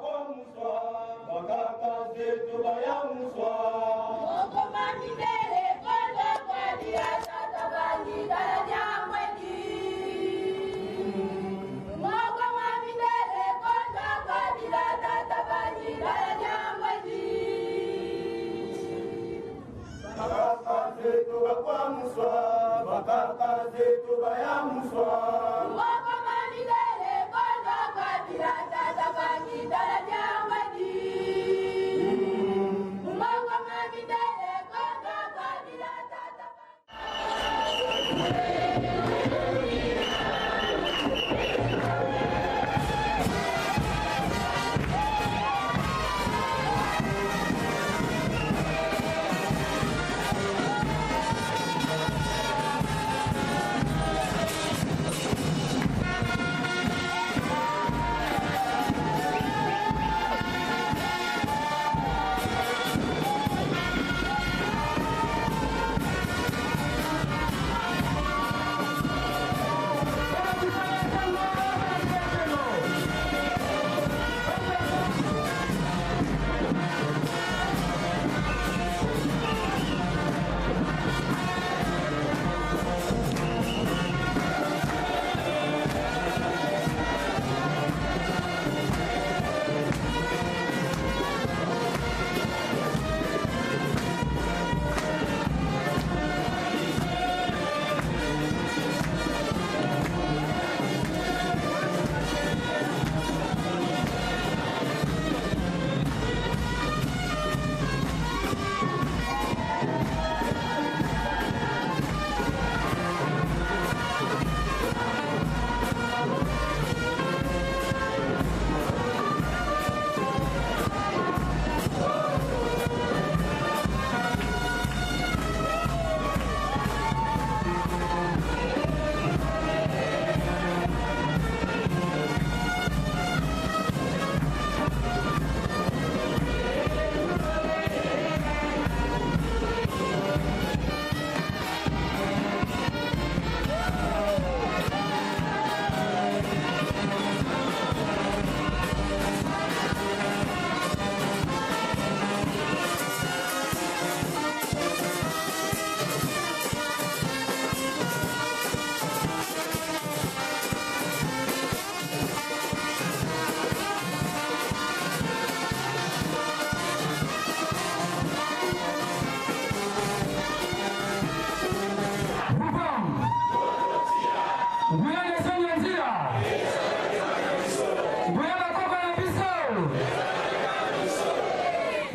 kwa muswa bakaka zetu baya muswa Moko mamidele kondo kwa dia tata bandi daraja mwendi Moko mamidele kondo kwa dia tata bandi daraja mwendi bakaka zetu kwa muswa bakaka zetu baya muswa Moko mamidele kondo kwa dia tata bandi daraja mwendi Moko mamidele kondo kwa dia tata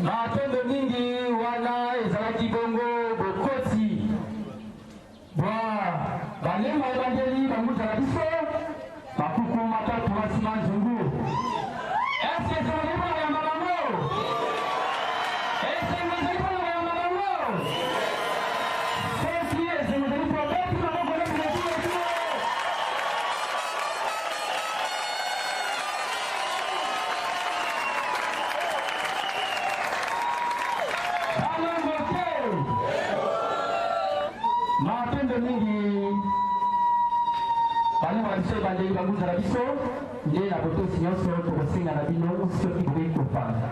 Matendo mingi wana ezalaki bongo bokoti bwa balema ebandeli bamutala biso bakuku matatu basima nzungu eske ezalaki mpona koyamba bango esengo ezali mpona koyamba bango soki esengo ezali mpo beti bango kolekeletuetuo matendo mingi balema biso ebandeli bambuzala biso nde na botosi nyonso tokosenga na bino soki boyei kopanda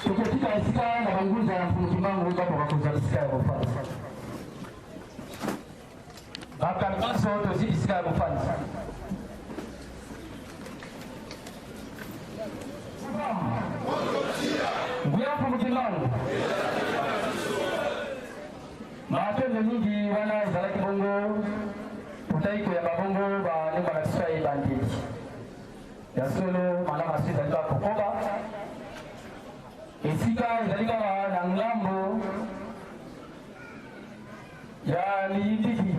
tokotika esika na bangunza ya mfumukimango bakoka kozwa bisika ya kofanda bakambi biso tozi bisika ya kofanda nguya mfumukimango matendo mingi wana ezalaki bongo totai koyamba bongo balemba na biso ya ebandeli ya solo malamu aso ezali kaka kokoba esika ezali kaka na ngambo ya liyindiki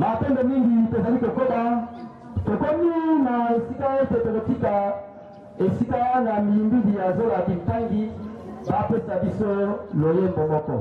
Matendo mingi tozali kokoba tokomi na esika ete tokotika esika na miyimbidi ya zola kimtangi bapesa biso loyembo moko.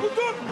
Tutup!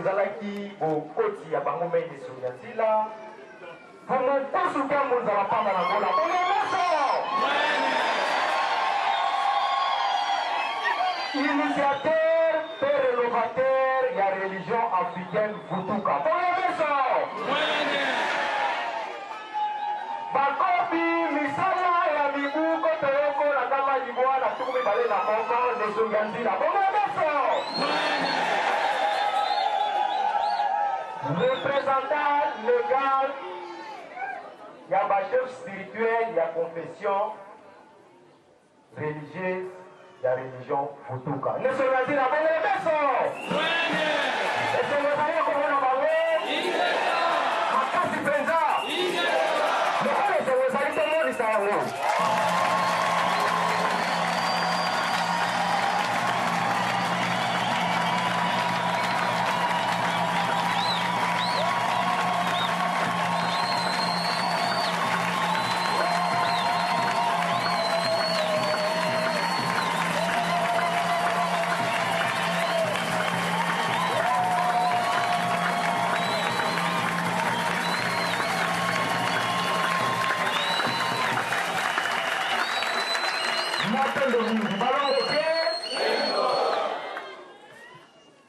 bozalaki bokoti ya bango mai misolo ya nzela momokusu mpe mozala pamba na ngola bongemeso initiateur pe rénovateur ya religion africaine Vutuka bongemeso bakopi misala ya mibu kotoyoko na kama libwa na tuku mibale na moko nesongi ya nzela bongemeso représentant légal ya bachef spirituel ya confession religieuse ya religion Vutuka nesongi ya nzela bongemeso esongi ezali komona bango makasi mpenza lokolo esongi ezali tomonisa yango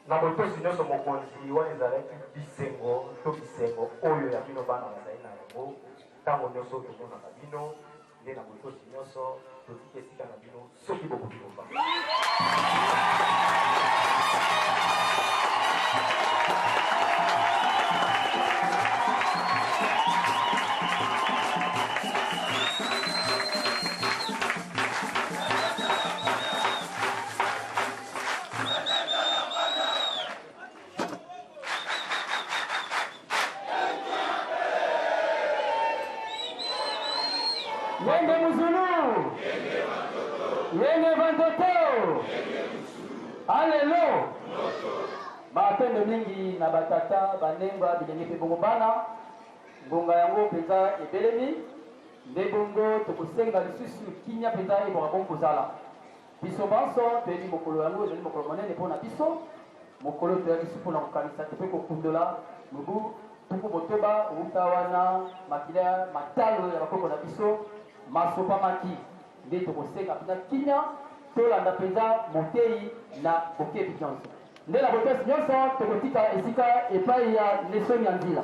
na botosi nyonso mokonzi wana ezalaki bisengo to bisengo oyo ya bino bana bazali na yango ntango nyonso tomonaka bino nde na botosi nyonso totiki esika na bino soki bokokiloba Yenge Muzulu, Yenge Vantoto, Alelo, bapende mingi na batata banenga bilenge pe bongo bana ngonga yango penza ebelemi nde bongo tokosenga lisusu kinya penza eboka bongo kozala biso banso toyebi mokolo yango ezali mokolo monene mpona biso mokolo toyaki su mpona kokanisa te mpe kokundola mobu tuku botoba outa wana makila matalo ya bakoko na biso masopa maki nde tokosenga mpenza kinya tolanda mpenza motei na bokebi nyonso nde na botesi nyonso tokotika esika epai ya lesoni ya nzila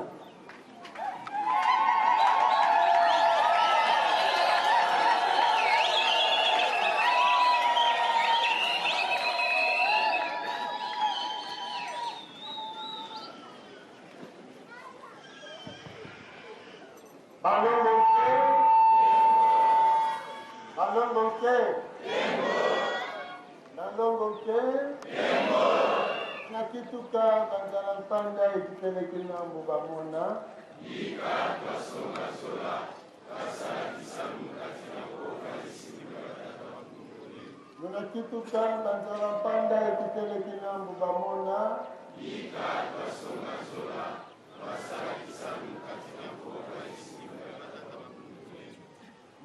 nakituka banzala mpanda ekiteleki na mbuba mona nakituka banzala mpanda ekiteleki na mbuba mona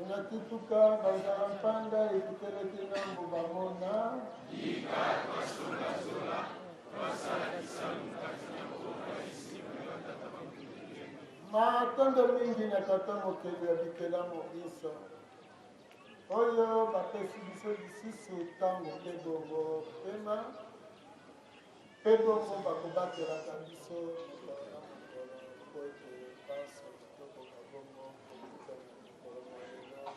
nakituka banzala mpanda ekiteleki na mbuba mona matondo mingi na tata mokeli ya bikelamu biso oyo bapesi biso lisusu ntango mpe bongo pema mpe bongo bakobakelaka biso po ete paso tokoka bongo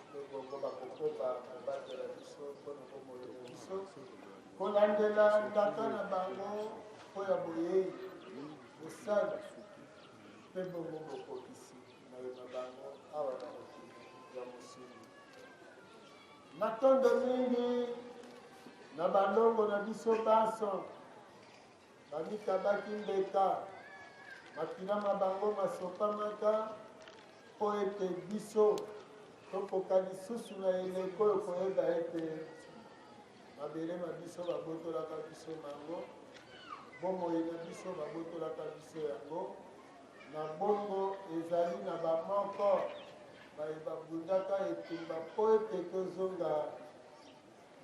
mpe bongo bakokoba kobatela biso mpona bomolelo biso kolandela ndaka na bango mpo ya boyei mosala mpe bongo bokokisi mayema bango awa na mokili ya mosili matondo mingi na bandongo na biso baso bamikabaki mbeka makilama bango masopamaka mpo ete biso tokoka lisusu na eleko oyo koyeba ete mabele na biso babotolaka biso nango bomoi na biso babotolaka biso yango na bongo ezali na bamoko babundaka etumba mpo ete tozonga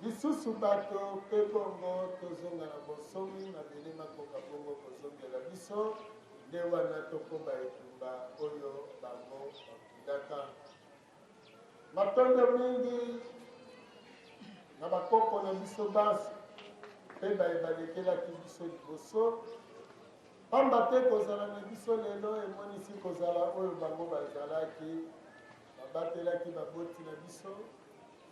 lisusu bato mpe bongo tozonga na bosomi mabele makoka bongo kozongela biso nde wana tokomba etumba oyo bango bakundaka matondo mingi na bakoko na biso basi mpe balekelaki biso liboso pamba te kozala na biso lelo emonisi kozala oyo bango bazalaki babatelaki baboti na biso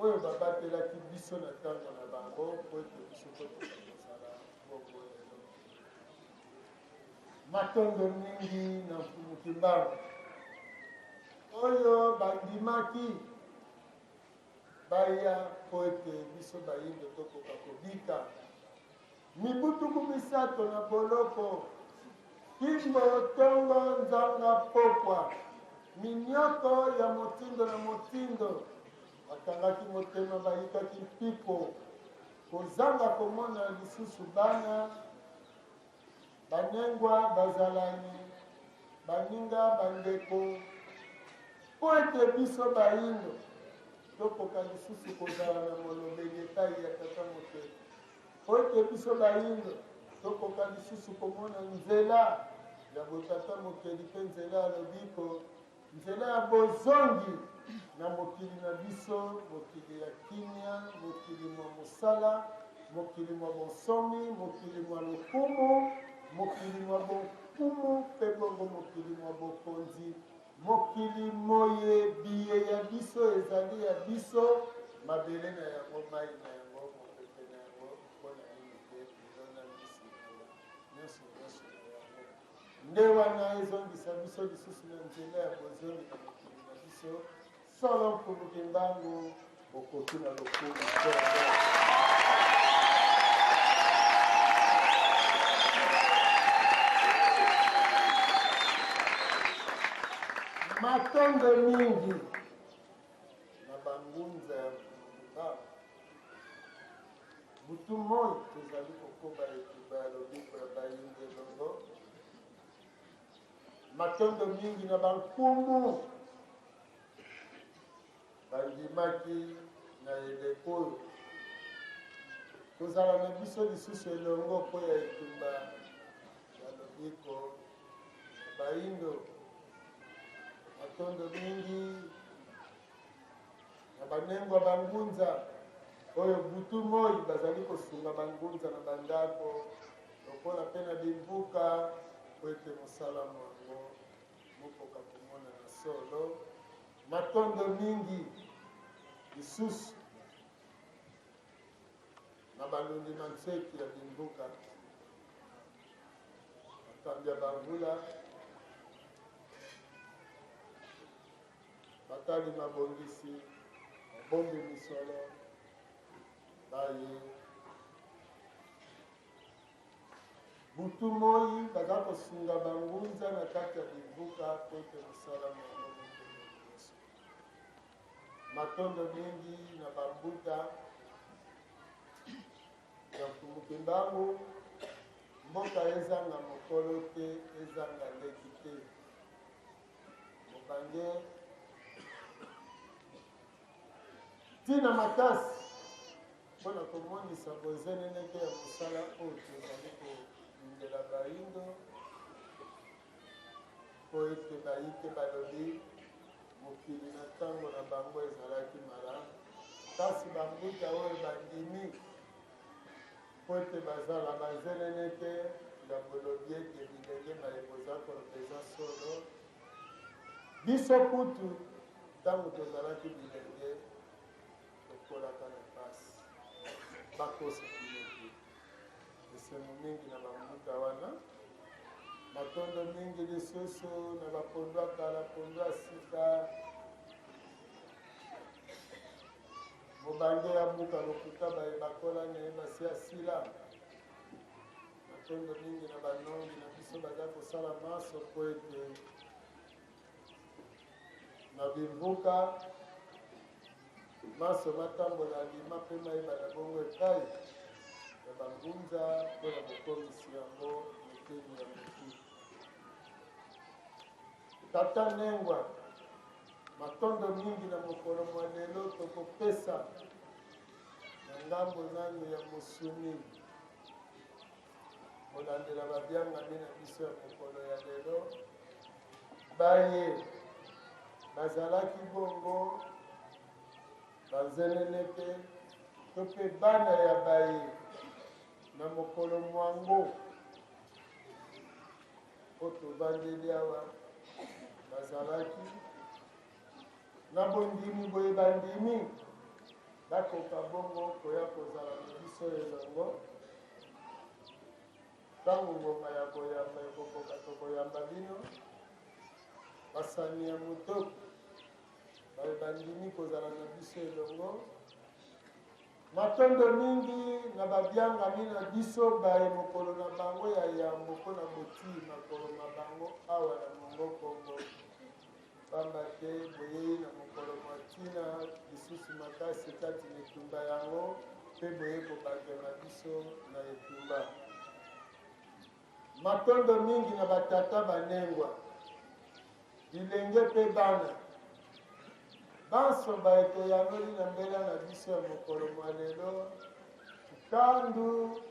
oyo babatelaki biso na ntango na bango po ete biso tokoka kozala bongo lelo matondo mingi na mfumukimbango oyo bandimaki baya po ete biso bayindo tokoka kobika mibutuku misato na boloko kimbo tongo nzanga pokwa minyoko ya motindo na motindo bakangaki motema bayikaki mpipo kozanga komona lisusu bana banengwa bazalani baninga bandeko po ete biso bayindo tokoka lisusu kozala na molobeli epai ya tata motema po ete biso bayindo tokoka lisusu komona nzela ya botata mokeli mpe nzela ya lobiko nzela ya bozongi na mokili na biso mokili ya kimia mokili mwa mosala mokili mwa bonsomi mokili mwa lokumu mokili mwa bonkumu mpe bongo mokili mwa bokonzi mokili moyebiye ya biso ezali ya biso mabele na yango mai na yango mopepe na yango mpona nini te ezona misikala nyonso nyonso na yango nde wana ezongisa biso lisusu na nzela ya bozongi na mokili na biso solo mfumuki mbangu bokoki na lokumu matondo mingi na bangunza ya mfumuki butu moi tozali kokoba etuba ya lobiko ya bayinde longo matondo mingi na bankumu bandimaki na eleko oyo kozala na biso lisusu elongo mpo ya etumba ya lobiko ya bayindo matondo mingi na banengwa bangunza oyo butu moi bazali kosunga bangunza na bandako lokola mpe na bimbuka po ete mosala mwango mokoka komona na solo matondo mingi lisusu na balundi manseki ya bimbuka bakambi ya bambula batali mabongisi babombi misolo baye butu moi baza kosunga bangunza na kati ya bimbuka po ete mosala mwango matondo mingi na bambuta ya mfumuki mbangu mboka ezanga mokolo te ezanga leki te mobange ntina makasi mpona komonisa bozeneneke ya mosala oyo tozali kolingela bayindo po ete bayike balobi mokili na ntango na bango ezalaki malamu kasi bambuta oyo bandimi po ete bazala bazeneneke ya bolobi ete bilenge mayekoza kolopeza solo biso kutu ntango tozalaki bilenge tokolaka na pasi bakosa kinoki esemo mingi na bambuta wana matondo mingi lisusu na bapondo ya kala pondo ya sika mobange ya buka lokuta bakola nayebasi ya sila matondo mingi na banongi na biso baza kosala maso po ete na bimbuka maso matambola alima mpe mayeba na bongo epai ya bangunza mpo na bokomisi yango mokili ya mokili tata nengwa matondo mingi na mokolo mwa lelo tokopesa na ngambo nanu ya mosuni kolandela babyangami na biso ya mokolo ya lelo baye bazalaki bongo bazelele mpe to mpe bana ya baye na mokolo mwango po tobandeli awa bazalaki na bondimi boye bandimi bakoka bongo koya kozala na biso elongo ntango ngoma ya koyamba ekokoka tokoyamba bino basani ya motoko baye bandimi kozala na biso elongo matondo mingi na babyangami na biso baye mokolo na bango ya yambo mpona botii makolo na bango awa na mongo kongo pamba te boyei na mokolo matina lisusu makasi kati na etumba yango mpe boye kobakela biso na etumba matondo mingi na batata banengwa bilenge mpe bana banso baete yanoli na mbela na biso ya mokolo mwa lelo kandu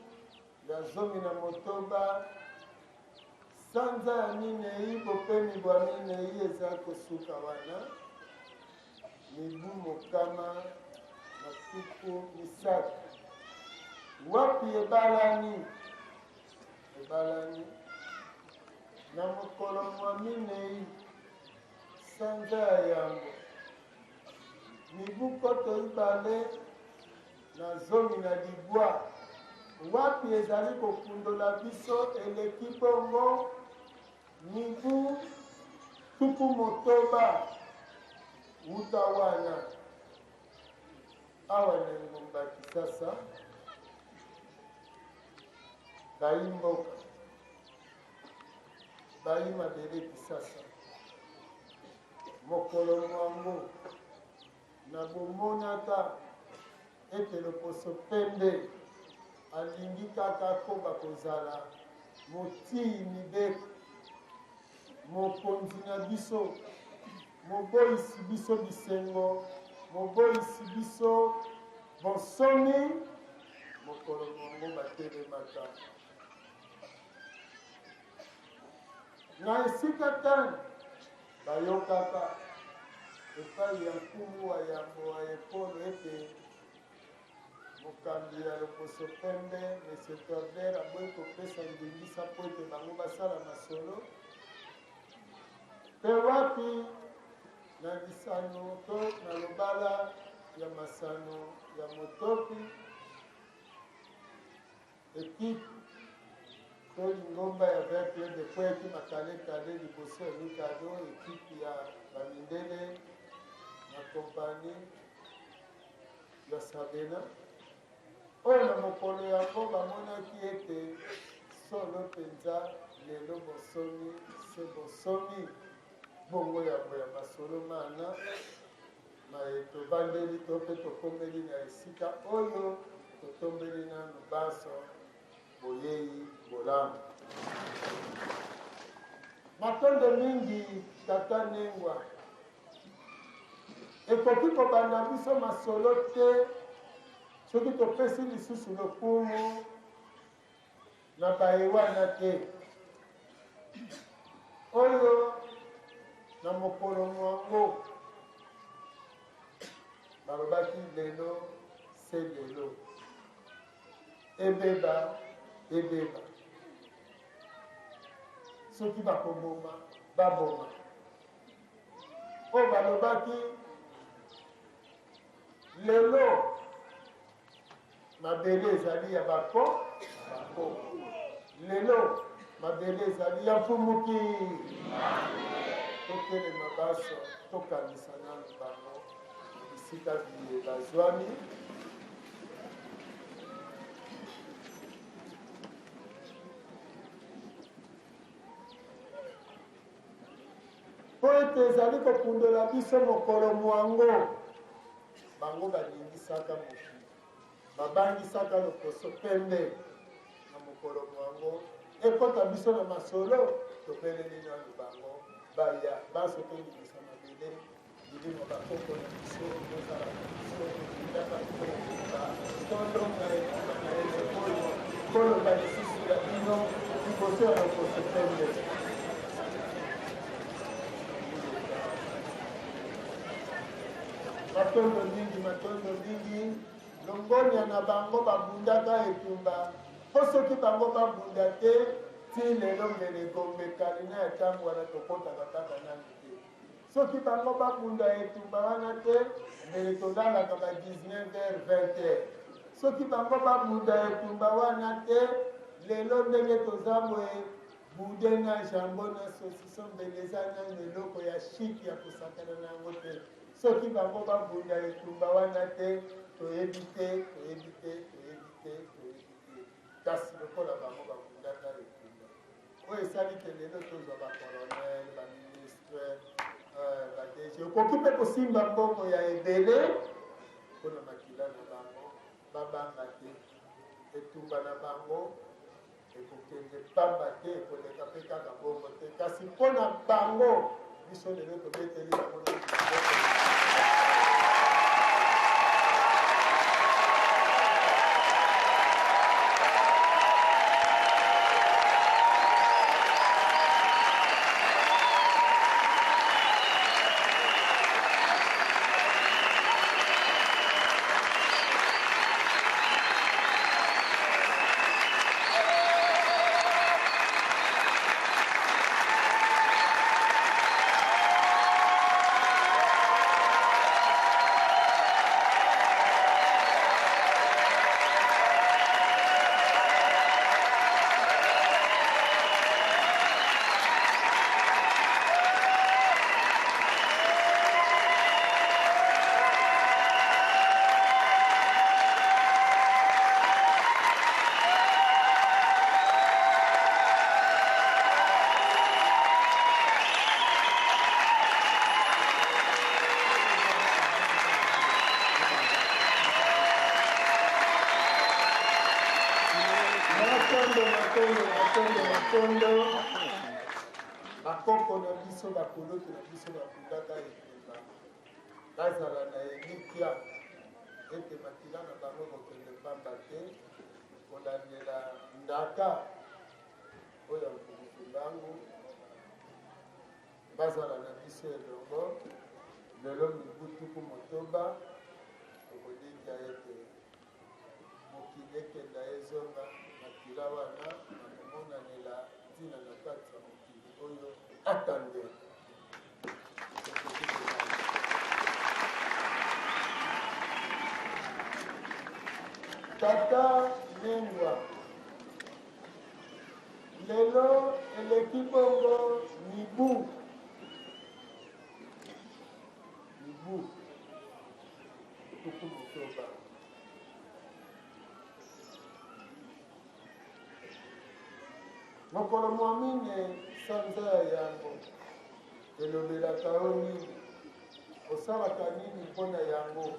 ya zomi na motoba sanza ya minei bopemi bwa minei eza kosuka wana mibu mokama na tuku misato wapi ebalani na mokolo mwa minei sanza ya yango mibu koto ibale na zomi na libwa wapi ezali kofundola biso eleki bongo mibu tuku motoba wuta wana awa na ngomba Kisasa bayi mboka bayi mabele Kisasa mokolo mwango na bomonaka ete loposo pembe alingi kaka koba kozala motii mibeko mokonzi na biso moboyisi biso bisengo moboyisi biso bonsomi mokolo mwango batelemaka na esika tani bayokaka epai ya nkumu wa yambo wa ekolo ete mokambi ya loposo pembe monsieur Torder aboyi kopesa ndingisa po ete bango basala masolo mpe wapi na lisano to na lobala ya masano ya motopi ekipe to lingomba ya verpie de poeti makalekale liboso ya mikado ekipe ya bamindele na kompani ya Sabena oyo na mokolo yango bamonaki ete solo mpenza lelo bosomi se bosomi bongo yango ya masolo mana maye tovandeli to mpe tokomeli na esika oyo totombeli nanu baso boyei bolamu matondo mingi tata nengwa ekoki kobanda biso masolo te soki topesi lisusu lokumu na baye wana te oyo na mokolo mwango balobaki lelo se lelo ebeba ebeba soki bakoboma baboma oyo balobaki lelo mabele ezali ya bako lelo mabele ezali ya mpumuki totelema baso tokanisa nanu bango bisika biye bazwami po ete ezali kopundola biso mokolo mwango bango balingisaka mokili babangisaka loposo pembe na mokolo mwango ekota biso na masolo topeleli nanu bango baya baso tolingisa mabele bilimo bakoko na biso ozala na biso okindaka kokoka tolonga etuka na eze oyo koloba lisusu ya bino liboso ya lokoso pembe matondo mingi longonia na bango babundaka etumba mpo soki bango babunda te ti lelo mbeleko mbekali na ya ntango wana tokotaka kaka nani te soki bango babunda etumba wana te mbele tozalaka ba 19h-20h soki bango babunda etumba wana te lelo ndenge toza boye bude na jambo na sosiso mbele eza nano eloko ya shiki ya kosakana na yango te soki bango babunda etumba wana te toyebi te kasi lokola bango babundaka etumba oyo esali te lelo tozwa bacolonel baministre badege okoki mpe kosimba mbongo ya ebele mpona makila na bango babanga te etumba na bango ekokende pamba te ekoleka mpe kaka bongo te kasi mpona bango biso lelo tobeteli bango bakoko na biso bakoloto na biso bakundaka etumba bazala na elikya ete makila na bango kokende pamba te kolandela ndaka oyo mokulusu bango bazala na biso elongo lelo mibu tuku motoba okolikya ete mokili ekenda ezonga makila wana nakomonanela ntina na kati ya mokili oyo atande tata Nengwa lelo eleki bongo mibu tuku motoba mokolo mwamine sanza ya yango elobelaka yo nini osalaka nini mpona yango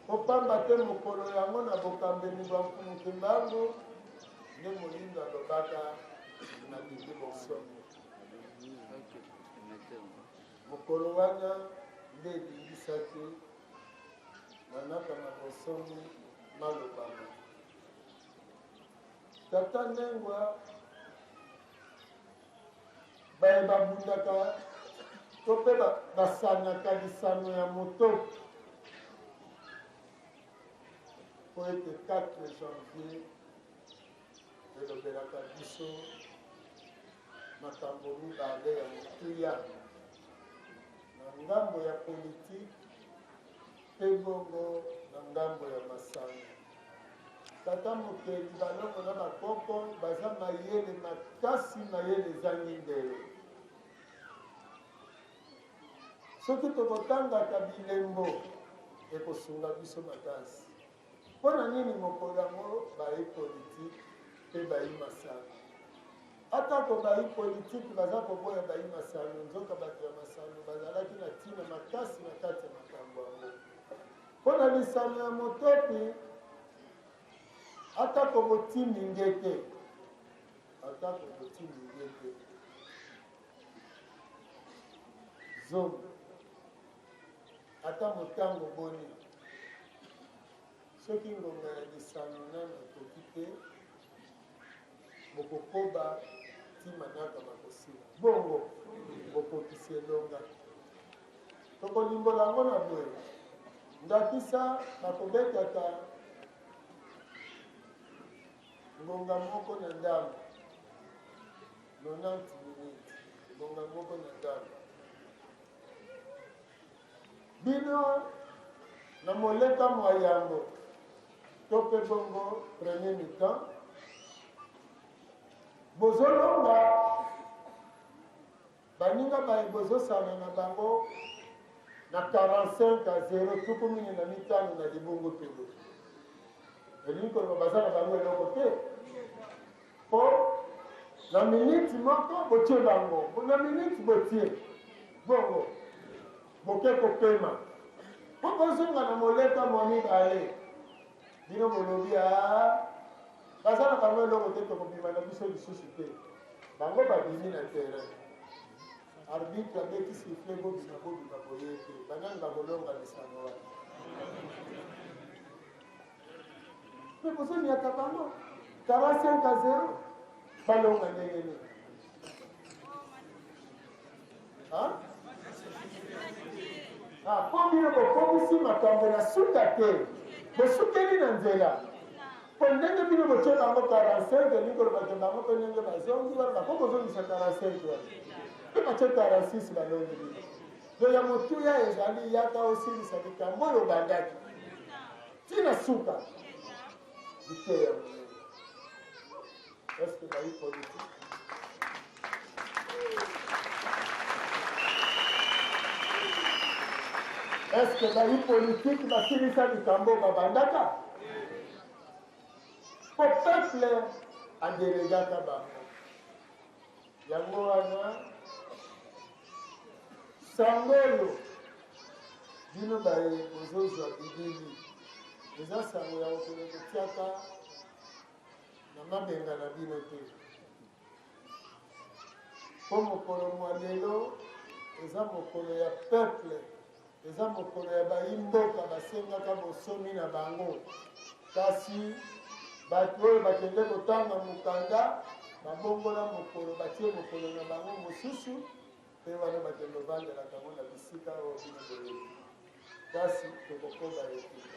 kopamba te mokolo yango na bokambeli bamfumuke mbango nde moyindo alobaka na bibi bosomo mokolo wana nde ebingisaki manaka na bosomo malobama tata Nengwa baye babundaka to mpe basanaka lisano ya moto po ete 4 janvier elobelaka biso makambo mibale ya motuya na ngambo ya politike mpe bongo na ngambo ya masano tata mokeli balongo na bakoko baza mayele makasi mayele ezangi ndelo soki tokotangaka bilembo ekosunga biso makasi mpona nini mokolo yango bayi politike mpe bayi masano atako bayi politike baza koboya bayi masano nzoka bato ya masano bazalaki na ntina makasi na kati ya makambo yango mpona lisano ya motopi atako botimi ngete ata motango boni soki ngonga ya lisano nano ekoki te bokokoba ntima naka bakosila bongo bokokisi elonga tokolimbola yango na boye ndakisa bakobetaka ngonga moko na ndambo 90 minutes ngonga moko na ndambo bino na moleka mwa yango to mpe bongo premier mi-temps bozolonga baninga baye bozosana na bango na 45-0 tuku mine na mitano na libongo pelo elingi koloba baza na bango eloko te po na miniti moko botie bango na miniti botie bongo boke kopema po bozonga na moleka mwa mibale bino bolobi baza na bango eloko te tokobima na biso lisusu te bango babimi na terrain arbitre abeti sifle bobima boye te banani bakolonga lisano wana mpe bozoniaka bango 45-0 balonga ndenge nini po bino bokomisi makambo na suka te bosukeli na nzela po ndenge bino botie bango 45 elingi kolobake bango mpe ndenge bazongi wana bako bozongisa 45 wana mpe batie 46 balongi bino do ya motuya ezali yaka osilisa likambo oyo bandaki tina suka biteya monene eske bayi politique eske bayi politique basilisa likambo babandaka po peuple adelegaka bango yango wana sangolo bino baye bozozwa bibili eza sango ya kokende kotiaka na mabenga na bino te po mokolo mwa lelo eza mokolo ya peuple eza mokolo ya bayimboka basengaka bosomi na bango kasi bato oyo bakende kotanga mokanda babongola mokolo batie mokolo na bango mosusu mpe wana bakendeovandelaka ngo na bisika oyo bino boyebi kasi tokokoba ete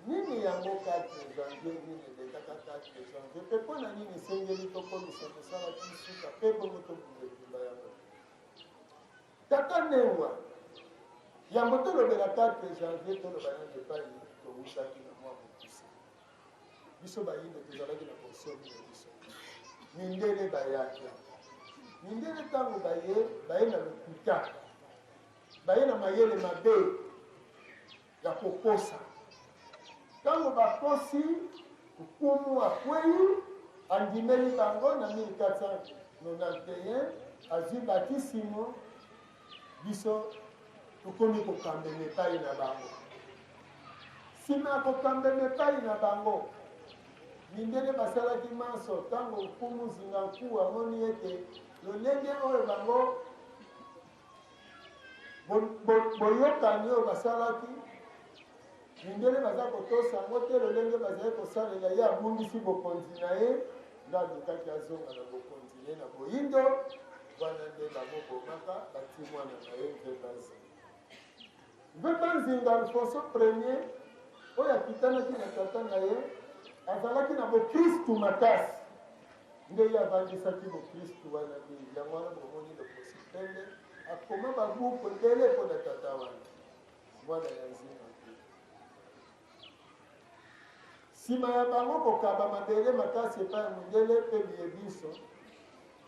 nini yango 4 janvier nini elekaka 4 janvier mpe mpo na nini esengeli tokomisa mosala tisuka mpe bongo tobunda etumba yango tata nengwa yango tolobela 4 janvier toloba yango epai towutaki na mwa mokuse biso bayindo tozalaki na konsomi na biso mindele bayaki mindele ntango baye na lokuta baye na mayele mabe ya kokosa ntango bakosi ukumu akwei andimeli bango na 1491 azwi bakisimo biso tokomi kokambema epai na bango nsima ya kokambema epai na bango mindele basalaki maso ntango ukumu zinganku amoni ete lolenge oyo bango boyokani oyo basalaki mindele baza kotosa yango te lolenge bazali kosalela ye abungisi bokonzi na ye nde alukaki azonga na bokonzi ye na boyindo wana nde bamobomaka bati mwana na ye mveba nzinga alfonso premier oyo akitanaki na tata na ye azalaki na bokristu makasi nde ye avandisaki bokristu wana nde yango wana bomoni lokosi pende akoma babuku ebele mpo na tata wana mwana ya nzinga nsima ya bango kokaba mabele makasi epai mondele mpe biye biso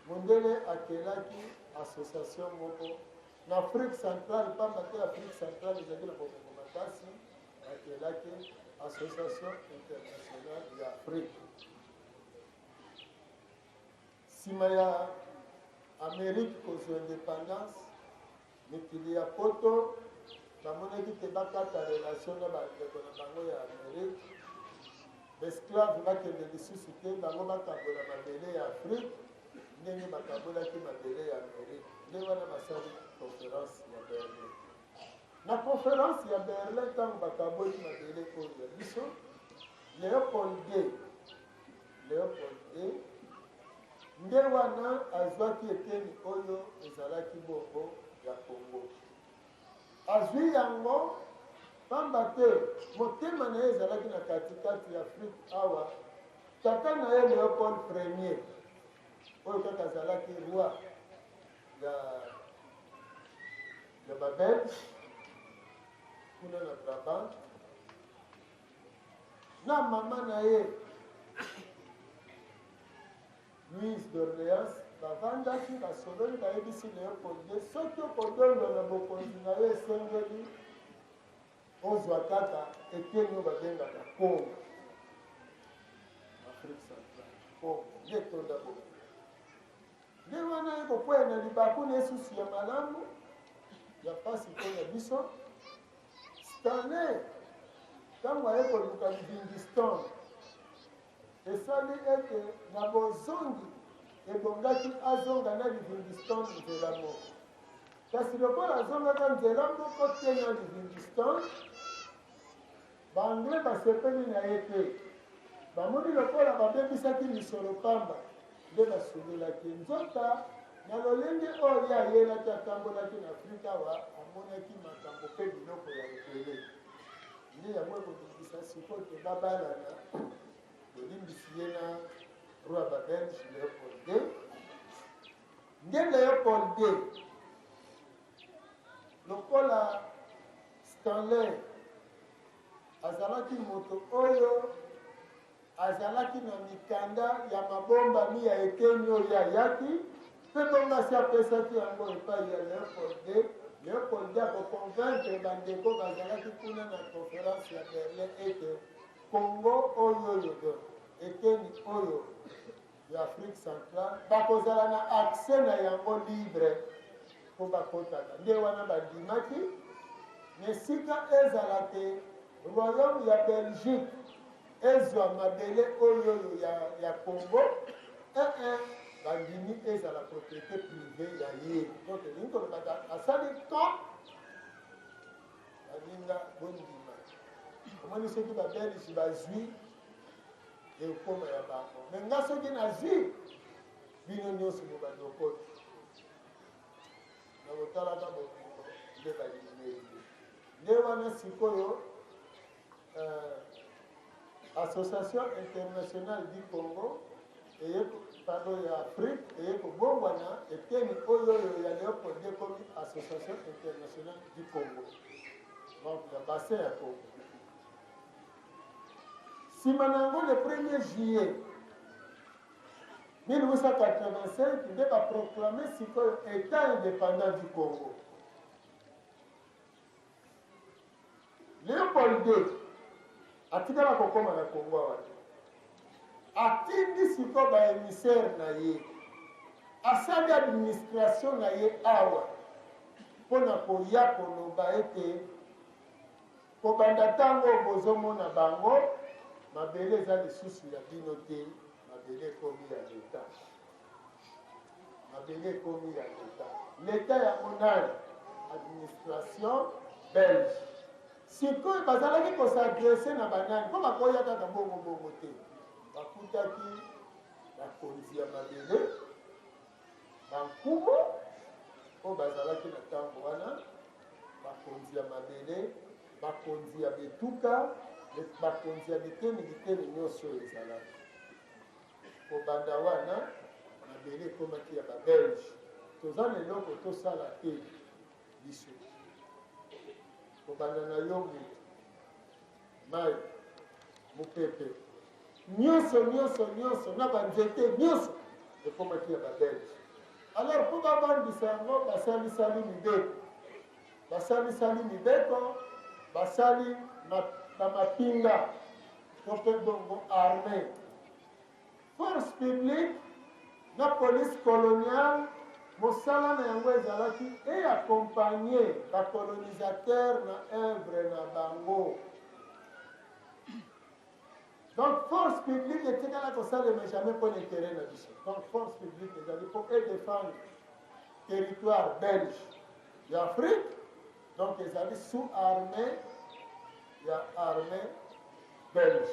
mondele akelaki association moko na afrique centrale pamba te afrique centrale ezali na bomengo makasi akelaki association internationale ya afrique nsima ya amérique kozwa indépendance mikili ya poto bamonaki te bakata relation na bandeko na bango ya amérique baesclave bakende lisusu te bango bakabola mabele ya afrique ndenge bakabolaki mabele ya amérique nde wana basali conférence ya berlin na conférence ya Berlin ntango bakaboli mabele oyo ya biso Léopold D nde wana azwaki eteni oyo ezalaki bongo ya Congo azwi yango pamba te motema na ye ezalaki na katikati ya Afrique awa tata na ye Léopold Ier oyo kaka azalaki roi ya babelge kuna na Brabant na mama na ye Louise d'Orléans bavandaki basololi bayebisi Léopold de soki okodongo na bokonzi na ye esengeli ozwa kaka eteni oyo babengaka Congo Afrique centrale Congo nde tonda bongo nde wana ye kokwea na libaku na esusu ya malamu ya pasi to ya biso Stanley ntango aye koluka Livingstone esali ete na bozongi ebongaki azonga na Livingstone nzela moko kasi lokola azongaka nzela moko te na Livingstone baanglais basepeli na ye te bamoni lokola babebisaki misolo pamba nde basulelaki nzota na lolenge oyo ayelaki atambolaki na Afrika awa amonaki makambo mpe biloko ya ebele nde yango ekobingisa sikoyo te babalana tolimbisi ye na roi babelge Léopold D nde Léopold D lokola Stanley azalaki moto oyo azalaki na mikanda ya mabombami ya eteni oyo ayaki mpe bongo asi apesaki yango epai ya Léopold D Léopold D akoconvaincre bandeko bazalaki kuna na conférence ya Berlin ete Congo oyo eteni oyo ya Afrique centrale bakozala na accès na yango libre mpo bakotaka nde wana bandimaki na esika ezala te royaume ya Belgique ezwa mabele oyo ya Congo bandimi ezala propriété privée ya ye donc elingi kolobaka asali camp balinga bondima omoni soki babelge bazwi ekoma ya bango me nga soki nazwi bino nyonso mobandi okoti na kotalaka bolingo nde balimeli nde wana sikoyo Association internationale du Congo pardon ya Afrique eye kobongwana eteni oyo ya Léopold D komi Association internationale du Congo donc ya bassin ya Congo nsima na yango le 1er juillet 1885 nde baproclame sikoyo état indépendant du Congo Léopold D atikala kokoma na Congo awa atindi sikoyo baémissaire na ye asali administration na ye awa mpona koya koloba ete kobanda ntango bozomona bango mabele eza lisusu ya bino te mabele ekomi ya leta mabele ekomi ya leta leta ya monani administration belge sikoyo bazalaki kosadrese na banani mpo bakoya kaka bongo te bakutaki bakonzi ya mabele bankumu mpo bazalaki na ntango wana bakonzi ya mabele bakonzi ya betuka bakonzi ya biteni nyonso oyo ezalaki kobanda wana mabele ekomaki ya babelge toza na eloko tosala te biso kobanda na yo mutu mai mopepe nyonso na banzete nyonso ekomaki ya babelge alors mpo babandisa yango basalisali mibeko basali na mapinga to mpe bongo armée force publique na police coloniale mosala na yango ezalaki eakompagne bacolonisateur na œuvre na bango donc force publique etikala kosalema jamais mpo na intérêt na biso donc force publique ezali mpo edéfendre territoire belge ya Afrique Donc ils allaient sous armée, il y a armée belge.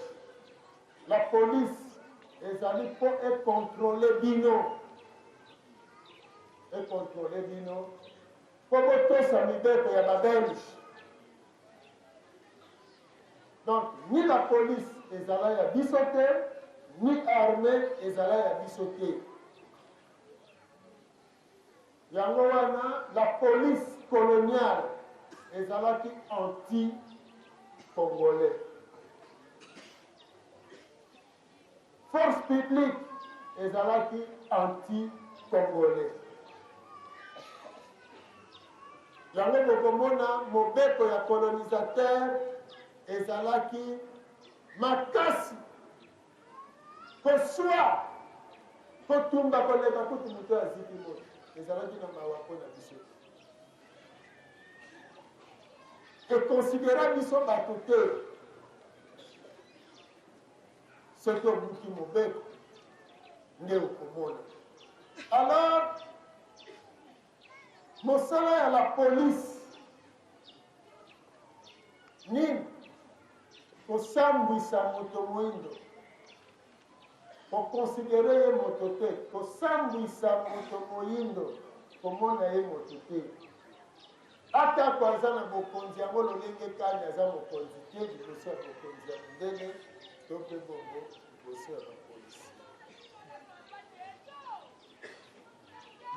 La police, ils allaient pour contrôler Bino. Et contrôler Bino. Pour que ça me dise qu'il y a la belge. Donc, ni la police, ils allaient à bissoter, ni l'armée, ils allaient à bissoter. Yangowana, la police coloniale, ils allaient anti-congolais. Force publique, ils allaient anti-congolais. Yango bokomona mobeko ya colonisateur ezalaki makasi koswa kotumba koleka kutu moto aziki moto ezalaki na mawa mpona biso ekonsidera biso bato te soki obuki mobeko nde okomona. Alors mosala ya la police nini kosambwisa moto moindo kokonsidere ye moto te, kosambwisa moto moindo komona ye moto te. Ata aza na bokonzi yango lolenge kani aza mokonzi te liboso ya bokonzi ya mondele to mpe bongo liboso ya bapolisi.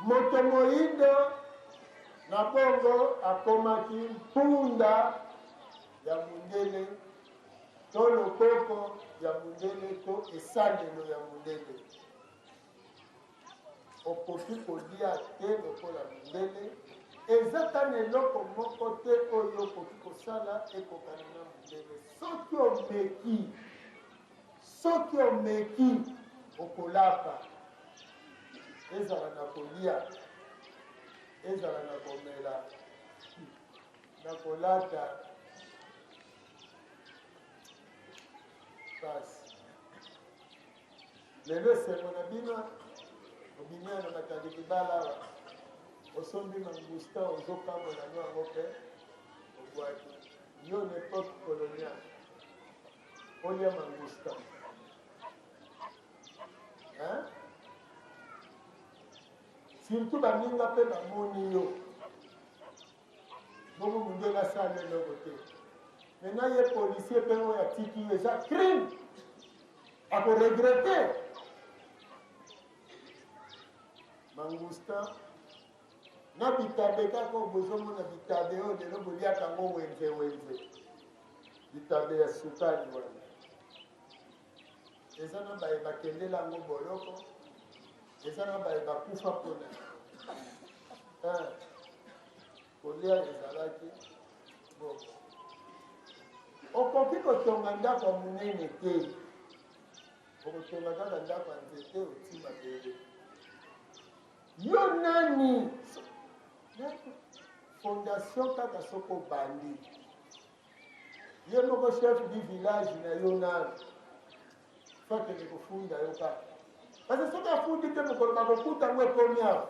Moto moindo na bongo akomaki mpunda ya mondele to lokoko ya mondele to esalelo ya mondele. Okoki kolia te lokola mondele, eza tana eloko moko te oyo okoki kosala ekokana na mondele. Soki omeki okolapa, ezala na kolia, ezala na komela, na kolata pasi. Lelo esengo na bino obimia na matandiki balawa osombi mangustin ozokambola no yango mpe obwaki yo na époque coloniale olia mangustin surtout baninga mpe bamoni yo bongo mondele asala eloko te. Maintenant ye policier mpe oyo atiki yo eza crime akoregrete. Mangustin na bitabe kaka bozomona bitabe oyo lelo boliaka yango wenze bitabe ya sukali wana eza na baye bakendela yango boloko, eza na baye bakufa mpona kolia ezalaki bongo. Okoki kotonga ndako ya monene te, okotonga kaka ndako ya nzete oti mabele. Yo nani fondation kaka soko obandi ye moko chef du village na yo nani fakende kofunda yo kaka parce soki afundi te mokolo bakokuta yango ekomi awa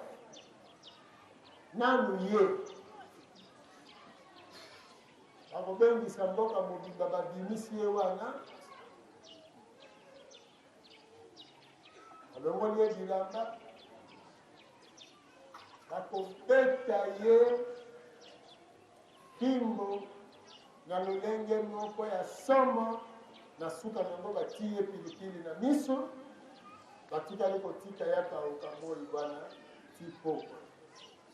nanu ye bakobengisa mboka mobimba babimisi ye wana alongoli ye bilamba bakobeta ye kimbo na lolenge moko ya somo na suka nango batie ye pilipili na miso batikali kotika yaka okamoi wana tipoko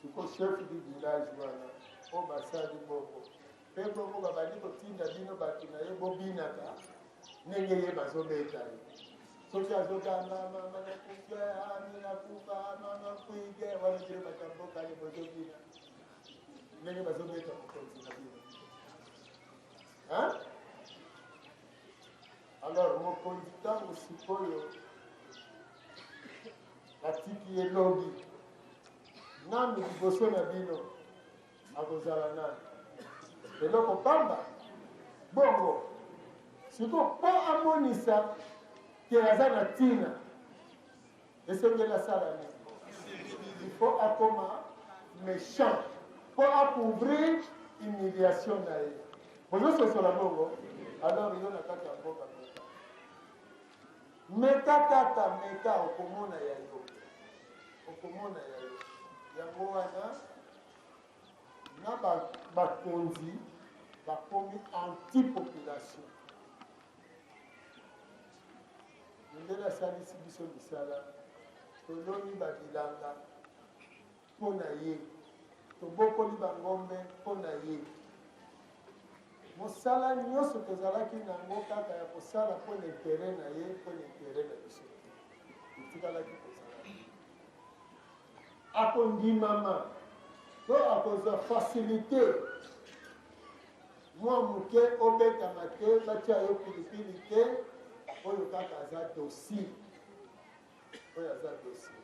siko chef du village wana o basali boko mpe bongo babandi kotinda bino bato na ye bobinaka ndenge ye bazobeta ye soki azogamba mama nakufa ami nakufa mama kuige wanekele batamboka ye bozobina ndenge bazobeta mokonzi na bino. Alors mokonzi ntango sikoyo atiki ye lobi nani liboso na bino akozala nani eloko pamba bongo siko mpo amonisa ke aza na ntina esengeli asala nini il faut akoma méchant mpo akouvrir humiliation na ye bozososola bongo alors yo na kati ya mboka meka kaka meka okomona ya yo okomona ya yo yango wana na bakonzi bakomi anti-population ndenge asalisi biso misala toloni babilanga mpo na ye tobokoli bangombe mpo na ye mosala nyonso tozalaki nango kaka ya kosala mpo na intere na ye mpo na intere na biso etikalaki kozala akondimama to akozwa fasilite mwa moke obetama te batia yo pilipili te oyo kaka aza dossier oyo aza dossier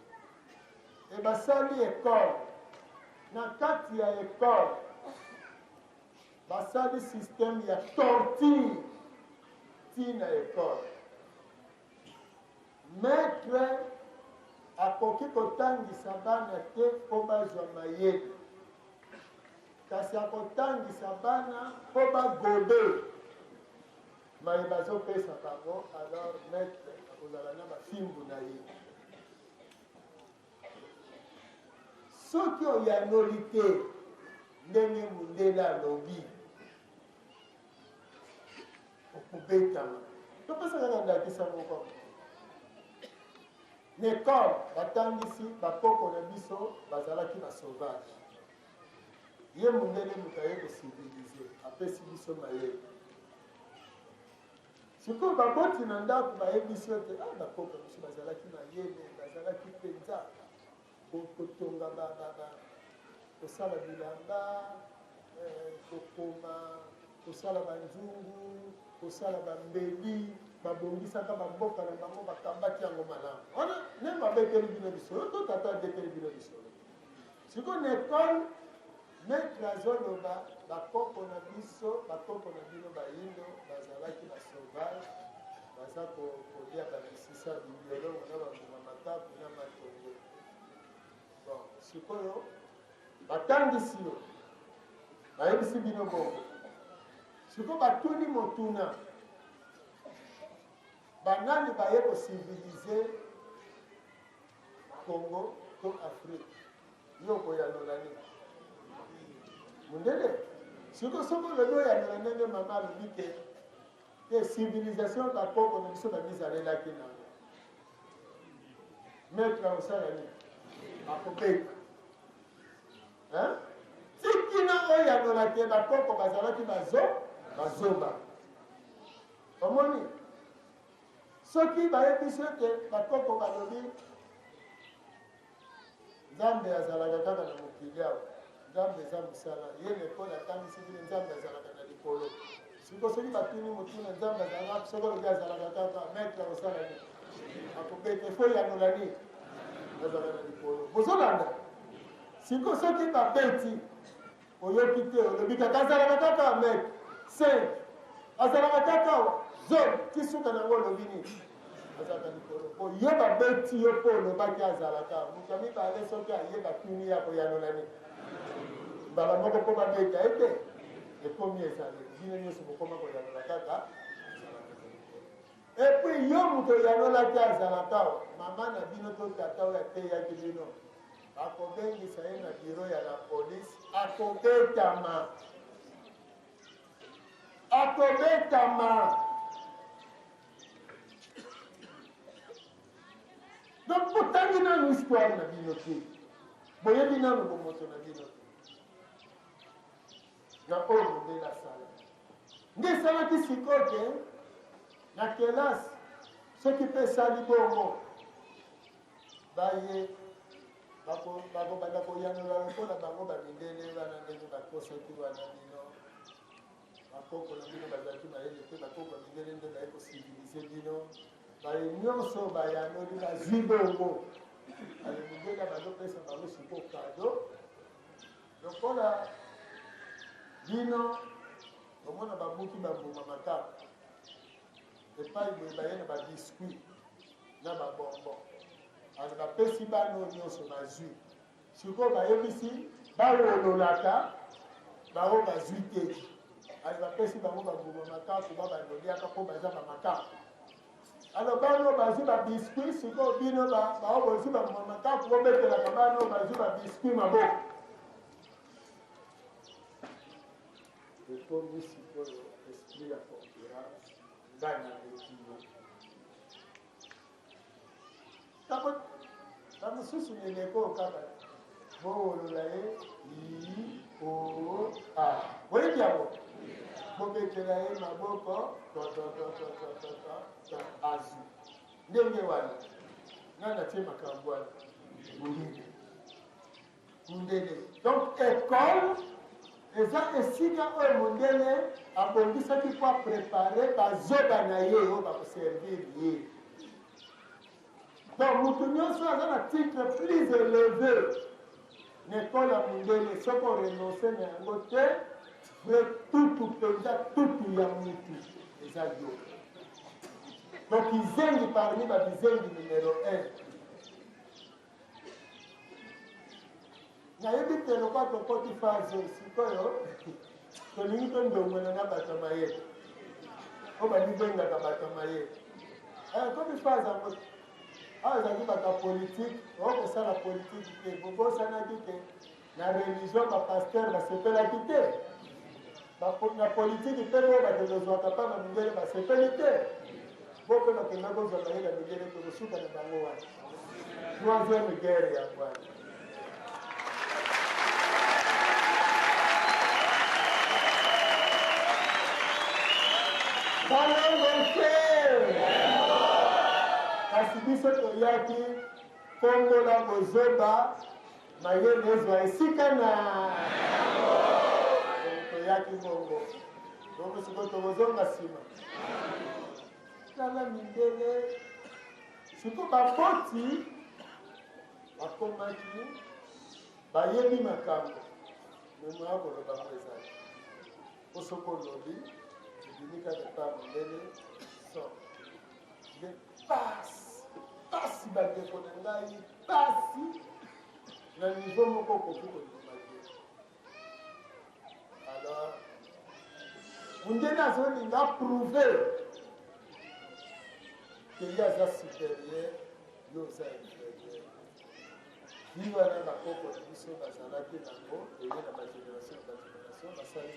e basali ekole na kati ya ekole basali systeme ya torture ntina ekole maître akoki kotangisa bana te mpo bazwa mayele kasi akotangisa bana mpo bagobe maye bazopesa bango alors maître akozala na bafimbu na ye soki oyanoli te ndenge mondele alobi okobetama topesa kaka ndakisa moko nekole batangisi bakoko na biso bazalaki basauvage ye mondele moto aye kosivilize apesi biso mayele sikoyo baboti na ndako bayebisi ete bakoko biso bazalaki mayele bazalaki mpenza kotonga kosala bilamba kokoma kosala banzungu kosala bambeli babongisaka bamboka na bango bakambaki yango malamu wana ne babeteli bino bisolo to tata abeteli bino bisolo sikoyo na ekole maître azoloba bakoko na biso bakoko na bino bayindo bazalaki basauvage baza kolia bamisisa bibiolongo na bambuma makapu na matongo bon sikoyo batangisi yo bayebisi bino bongo sikoyo batuni motuna banani baye kosivilize Congo to Afrique yo koyanola nini mundele sikoyo soko lobi oyanola ndenge mama alobi ke civilisation bakoko na biso bamizalelaki nango maître akosala nini akobeka tikina oyanola te bakoko bazalaki bazoba omoni soki bayebisi ete bakoko balobi nzambe azalaka kaka na mokili awa nzambe eza mosala ye lekole atangisi bino nzambe azalaka na likolo siko soki batuni motuna nzambe azalaka soki olobi azalaka kaka maître akosala nini akobeta efo yanola nini azalaka na likolo bozolanda siko soki babeti oyoki te olobi kaka azalaka kaka maître 5 azalaka kaka zone tisuka nango olobi nini azalaka likolo oye babeti yo mpo olobaki azalaka moto mibale soki ayeba tuni ya koyanola nini mbala moko mpo babeta ete ekomi ezali bino nyonso bokoma koyanola kaka epui yo moto oyanolaki azalaka mama na bino to tata oyo ateyaki bino akobengisa ye na biro ya la polise akobetama donc botangi nanu histoire na bino te boyebi nanu bomoto na bino te na oyo mondele asala nde esalaki sikoyo te na kelasi soki mpe esali bongo baye bakobanda koyanola lokola bango bamindele wana ndenge bakosaki wana bino bakoko na bino bazalaki mayele te bakoko bamindele nde baye kosivilize bino baye nyonso bayanoli bazwi bongo alemindele bazopesa bango siko kado lokola bino omona babuki bambuma makapu epai boye baye na babiskuit na babonbon ani bapesi bano nyonso bazwi sikoyo bayebisi bawololaka bango bazwi te ali bapesi bango bambuma makaku babandoliaka mpo baza bamakaku alors bano bazwi babiskuit sikoyo bino bao bozwi bambuma makaku bobetelaka bano bazwi babiskuit maboko ekomi sikoyo esprit ya concurrence ngai na lekino na mosusu eleko kaka boolola ye oyebi yango bobetela ye maboko azu ndenge wana ngai natie makambo wana mundele donc école eza esika oyo mondele abongisaki po aprépare bazoba na ye oyo bakoservir ye donc motu nyonso aza na titre plus élevé na ekole ya mondele soki orenonce na yango te vrai tutu mpenza tutu ya mutu eza yo donc izengi parmi babizengi numero 1 nayebi te lokwa tokoti faze sikoyo tolingi tondongwena na bato mayele oyo balibengaka bato mayele koti faze yango awa ezalaki bato ya politike okosala politike te bobosanaki te na religion bapaster basepelaki te na politike mpe bo bato tozwaka mpa na mindele basepeli te bo mpe bakenda kozwa baye na mindele te kosuka na bango wana troisième guerre yango wana balongote kasi biso toyaki kongola bozoba mayele ezwa esika na toyaki bongo donc sikoyo tokozonga nsima tala mindele sikoyo baboti bakomaki bayebi makambo memoya koloba ngo ezali po soko olobi ebimi kaka pa mondele so de pasi bandeko na ngai pasi na niveau moko koki kolima te alors mondele azolinga prouve ke ye aza supérieur yo oza inférieur vi wana bakoko na biso bazalaki nango eye na bagénération basali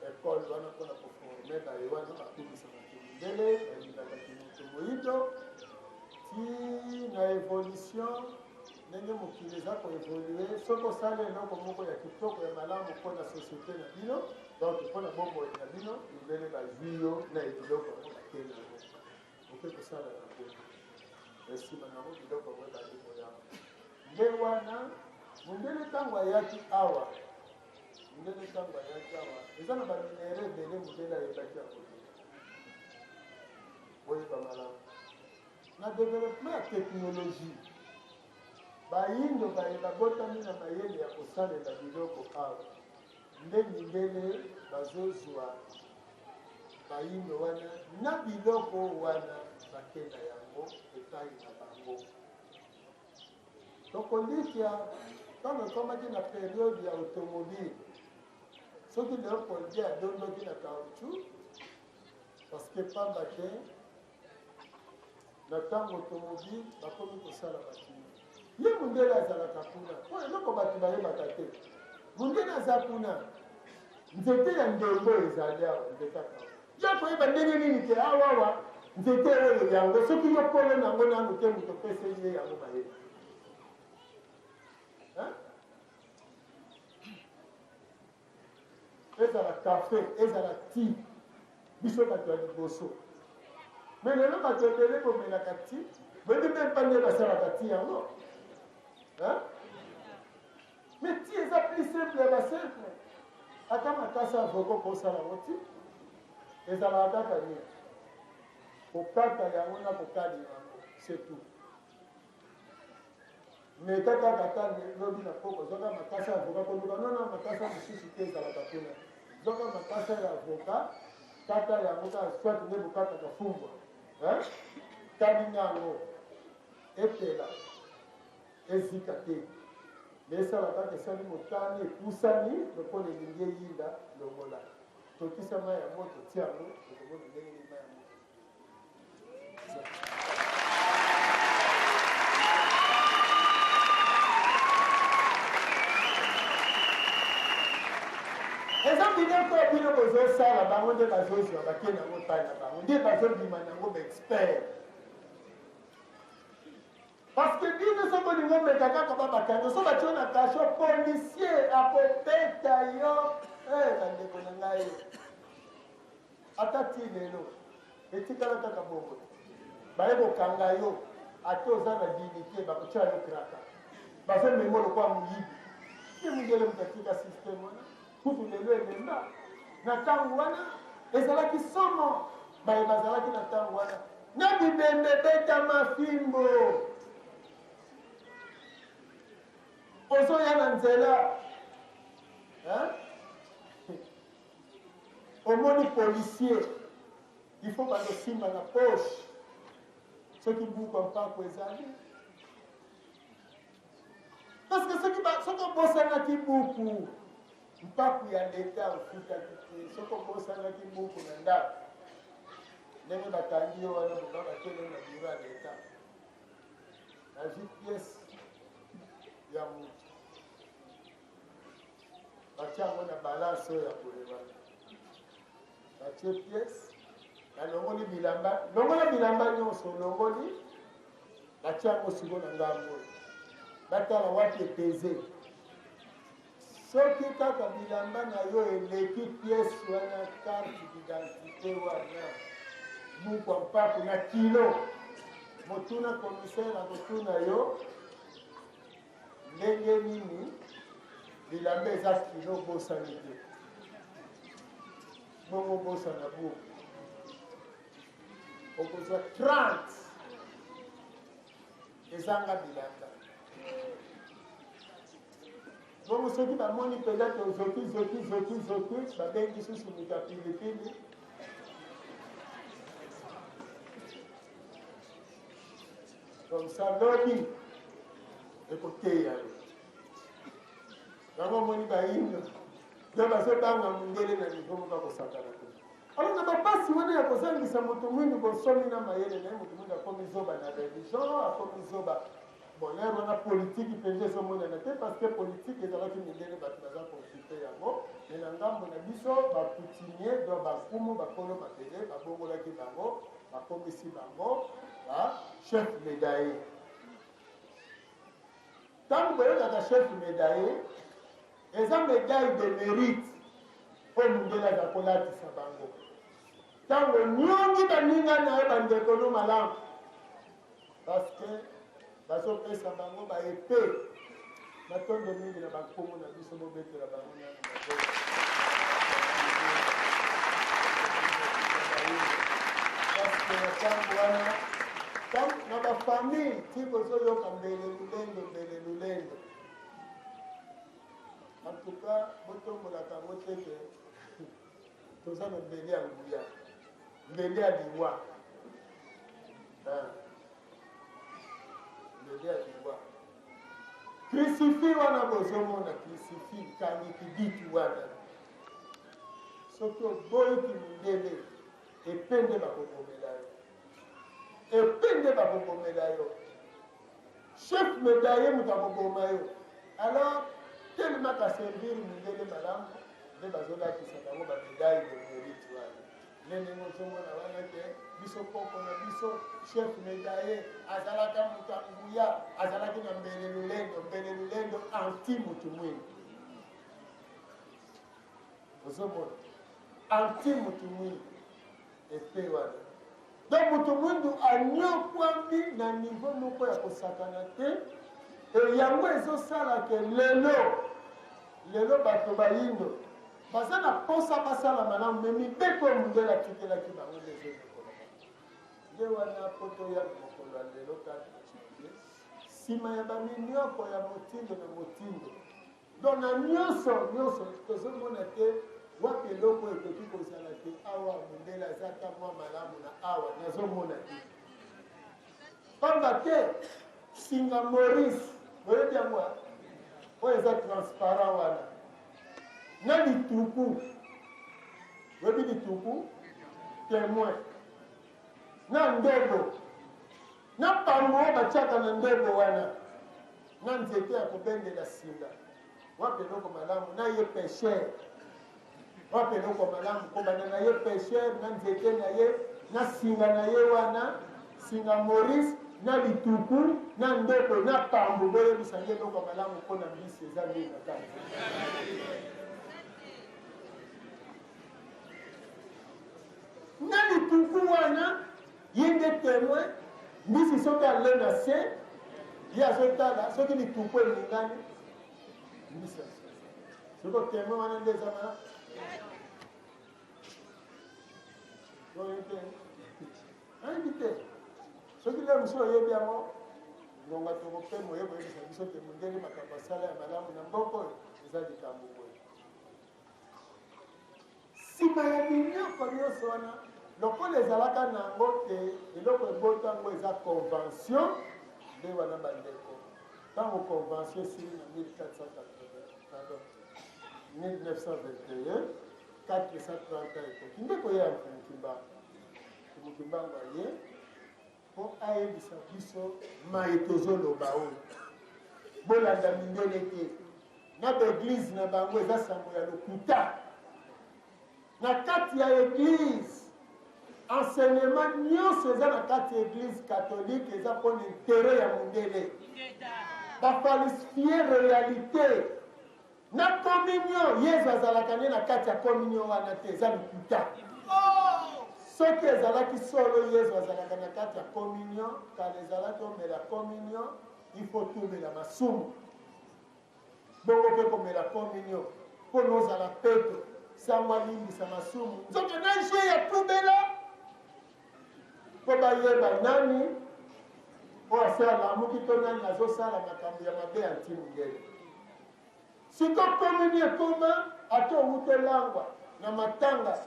ekole wana mpona koforme baye wana bakumisaka mindele balingakaki moto moyindo ti na évolution ndenge mokili eza koévolue soki osala eloko moko ya kitoko ya malamu mpona société na bino donc mpona bomboye na bino mindele bazwi yo na biloko yango bakende yango oke kosala yango esima nango biloko yango ebandimo yango nde wana mondele ntango ayaki awa eza na baminere ebele mondele ayebaki yango oyeba malamu na développement ya technologie bayindo babotami na mayele ya kosalela biloko awa nde mindele bazozwa bayindo wana na biloko wana bakenda yango epai na bango tokolikia ntango ekomaki na periode ya automobile soki leopoldie adondoki na caoutchouc parce que pamba te na ntango automobile bakomi kosala bakini ye mundele azalaka kuna po eloko bato bayebaka te mundele aza kuna nzete ya ndembo ezali awa nzete aka ya koyeba ndenge nini te awawa nzete oyo yango soki yo polo nango nano te moto opeseli ye yango mayeba ezala kafe ezala ti biso bato ya liboso me lelo bato ebele bomelaka ti boyebi mpe mpa nde basalaka ti yango me ti eza plus simple ya basimple ata makasi avoko kosala yango ti ezalaka kaka nini kokata yango na kokali yango c'est tout me kaka kata lobi na poko zoka makasi avoka koluka nona makasi mosusu te ezalaka kuna zoka makasi ya avoka kata yango kaka swati nde bokataka fumbwa tali yango epela ezika te Mesa wakati sani motani kusani lokola elingi eyinda longola tokisa mai ya moto tiango okomona ndenge nini mai ya moto. eza biloko ya bino bozosala bango nde bazozwa bakei nango tai na bango nde bazobima nango baexpert. Parce que bino so bolingo meka kaka babakango so batio na kasho policier akobeta yo bandeko na ngai ata ti lelo etikala kaka bongo baye kokanga yo ate oza na dignité bakotya yo kraka bazomema lokwa moyibi ye mongele mokatika systeme wana kutu lelo emema na ntango wana ezalaki somo baye bazalaki na ntango wana na bibembe beta mafimbo ozoya na nzela omoni policier il faut bazosimba na poche soki buku mpako ezali parce que soki obosanaki buku mpako ya leta ofutaki te soki obosanaki buku na ndako ndenge bakangi yo wana boba bakele na biro ya leta nazwi piese ya moto batia yango na balance oyo ya kolebana batie piese nalongoli bilamba longola bilamba nyonso olongoli batia yango siko na ngambo oyo batala wapi epeze soki kaka bilamba na yo eleki piese wana carte d'identité wana bukwa mpako na kilo motuna commissaire akotuna yo ndenge nini bilamba eza kilo bosani te bongo bosana buku okozwa 30 ezanga bilamba bongo soki bamoni mpenza te ozoki babengi susu moto ya pilipili comme ça lobi ekoteya yo yango moni bayindo nde bazobanga mondele na nivo moko akosakana te alors na bapasi wana ya kozangisa moto mwindu bosomi na mayele naye moto mwindu akomi zoba na religion akomi zoba bonere wana politike mpenza ezomonana te parce que politike ezalaki mindele bato baza konsulte yango me na ngambo na biso bakutinie do bakumu bakolo mabele babongolaki bango bakomisi bango chef médaillé. Tant que vous avez chef médaillé, ils ont médaille de mérite pour nous donner la colère de Sabango. Tant que nous avons des économes malades, parce que nous avons Sabango va épée. Maintenant, nous avons des banques, nous avons des banques. Na bafamille ti bozoyoka mbele lulendo en tout cas botombolaka yango teke toza na mbele ya nguya mbele ya liwa mbele ya liwa crucifi wana bozomona crucifi kangi kidiki wana soki oboyiki mindele epende bakokomela yo epende bakokomela yo chef médaillé moto akokoma yo alors tellement kaservir mindele malamu nde bazolakisa bango bamédaille de mérite wana ndenge ozomona wana te biso koko na biso chef médaillé azalaka moto anguya azalaki na mbele lulendo anti moto mwini ozomona anti moto mwini epe wana donc moto mwindu anyokwami na niveau moko ya kosakana te yango ezosalaka lelo bato bayindo baza na posa basala malamu me mibeko mondele atikelaki bango ndezoekolaka nde wana poto ya mokolo ya lelo kaka nsima ya baminioko ya motindo na motindo donc na nyonso tozomona te wapi eloko ekoki kozala te awa mondele aza ata mwa malamu na awa nazomona te pamba te singa maurice boyebi yango oyo eza transparent wana na lituku webi lituku témoin na ndebo na pango oyo batiaka na ndebo wana na nzete ya kobengela singa wape eloko malamu na ye pécher wape eloko malamu kobanda na ye pécher na nzete na ye na singa na ye wana singa Maurice na lituku na ndebo na pambo boyebisa nge eloko malamu mpona mbisi eza ndenge na kati na lituku wana ye nde témoin mbisi soki ale na se ye azotala soki lituku elingani mbisi soki témoin wana nde eza malamu ayebi te soki le mosu oyebi yango ngonga tokopema oyeba oyebisa biso te mondenge makambo asala ya malamu na mboka oyo eza likambo boye nsima ya binyoko nyonso wana lokola ezalaka na yango te eloko ebota yango eza convention nde wana bandeko ntango convention esili na 1921 430 ekoki nde koya ya mokimbango aye mpo ayebisa biso maye tozoloba oyo bolanda mindele te na baeglize na bango eza sango ya lokuta na kati ya eglize enseignement nyonso eza na kati ya eglize catholique eza mpona intere ya mondele bafalsifie réalité na communion yesu azalaka nde na kati ya communion wana te eza lokuta soki ezalaki solo yesu azalaka na kati ya communion kala ezalaki omela communion ifo tumela masumu bongo mpe komela communion mpo nozala petro sango alimbisa masumu nzoto na je ya pubela mpo bayeba nani oyo asala amuki to nani azosala makambo ya mabe ya ntimungele siko communion ekoma ate owutolangwa na matanga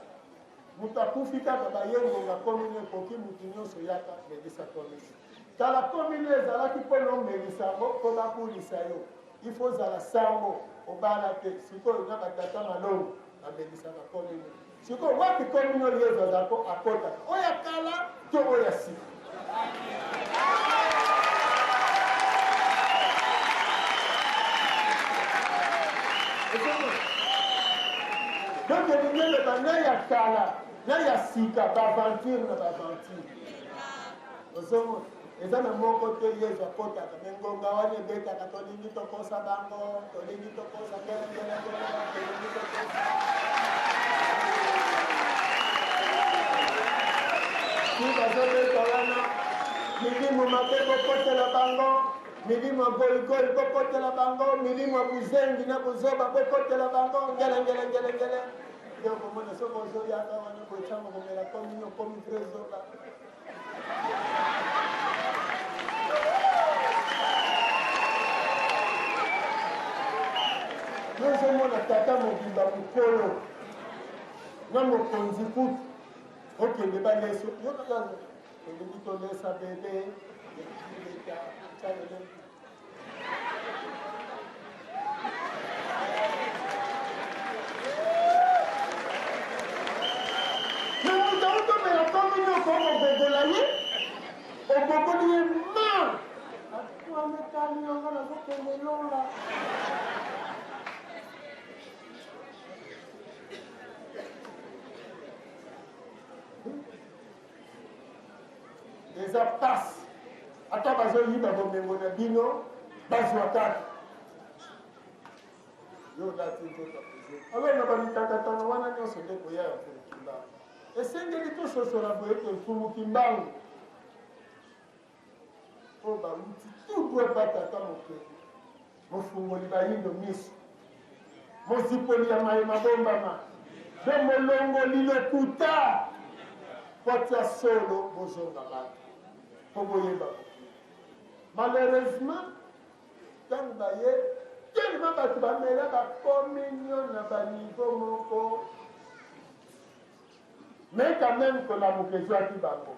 moto akufi kaka bayengonga communion ekoki motu nyonso yaka melisa communion kala communion ezalaki mpona omelisa yango mpo babulisa yo ifo ozala sango obala te sikoyo na batata malongo bamelisaka communion sikoyo wapi communion yesu azalako akotaka oyo ya kala to oyo ya sika donc elingi eloba na ya kala na ya sika baaventure na baaventure ozomona eza na moko te yesu akotaka me ngonga wana ebetaka tolingi tokosa bango tolingi tokosa ngelengelengelela tolingi tokosa si bazobeta wana milimo mabe bokotela bango milimo ya goligoli bokotela bango milimo ya buzengi na buzoba bokotela bango ngelengelengelengele nde okomona soki ozoyaka wana bocango komela komino komi trezoba nozomona tata mobimba mokolo na mokonzi kutu okende baleso yokazo olingi tolesa bebe ebeta calele namuta otomela kominyoko obogola ye obogoli ye ma atuamekani yongo nazokende longa eza pasi ata bazoyiba bomengo na bino bazwa kaka yo lati nzoto alors na bamitangatanga wana nyonso nde koya ya mfumukimbangu esengeli tososola boye ete mfumukimbangu oyo bauti tutu ebatata mokili mofungoli bayindo miso mozipoli ya maye mabombama mpe molongoli lokuta potia solo bozonga bato mpo boyeba malheureusement ntango baye tellement bato bamela bakominio na baniveau moko mais quand même kolamuka ezwaki bango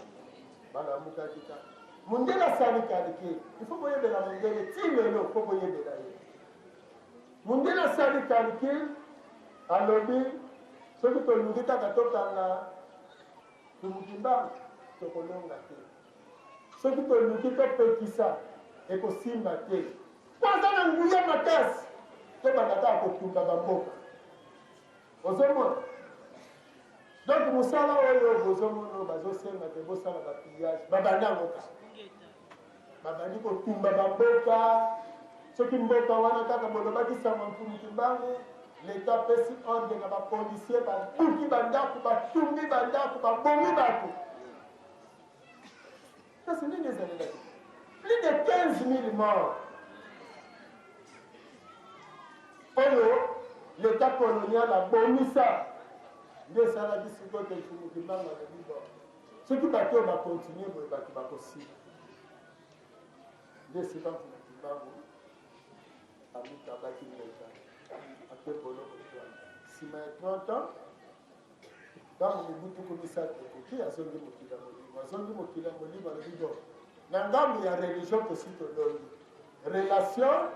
balamukaki kaka mondele asalikali ke ifo boyebela mondele ti lelo mpo boyebela ye Mundele asali calcul alobi soki toluki kaka tokanga tumukimba tokolonga te soki toluki topekisa ekosimba te po aza na nguya makasi tobanda kaka kotumba bamboka ozomona donc mosala oyo bozomona bazosenga te bosala bapillage babandi yango kaka babandi kotumba bamboka soki mboka wana kaka bolobakisama mpumukimbangu leta apesi ordre na bapolisier babuki bandako batumbi bandako babomi bato kasi ndenge ezalelaki plus de 15 000 morts oyo leta colonial abomisa nde esalaki sikoyo te mpumukimbangu alobi bo soki bato oyo bakontinue boye bato bakosila nde esika mpumukimbangu amikabaki leta ake boloko twana nsima ya 30 ans ntango mibutuku misato ekoki azongi mokili ya molimo azongi mokili ya molimo alobi bo na ngambo ya religion tosi tolongi relation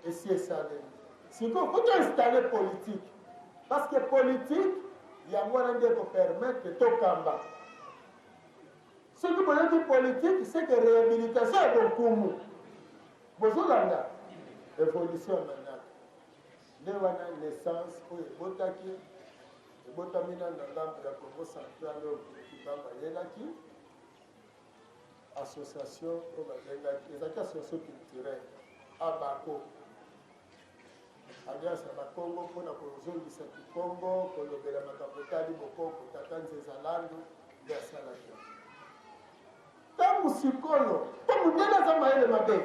esi esalemi sikoyo kuto installe politique parce que politique yango wana nde ekopermettre tokamba soki boyoki politique c'est que réhabilitation ya bokumu bozolanda évolution ya manaka nde wana naissance oyo ebotami na ngambo ya Congo central oyo Mpumukimbangu ayelaki association oyo babengaki ezalaki association culturelle abako alliance ya bakongo mpona kozongisa kikongo kolobela makambo etali bokoko tata nzezalando nde asalaki ntango sikoyo mpo mundele aza mayele mabe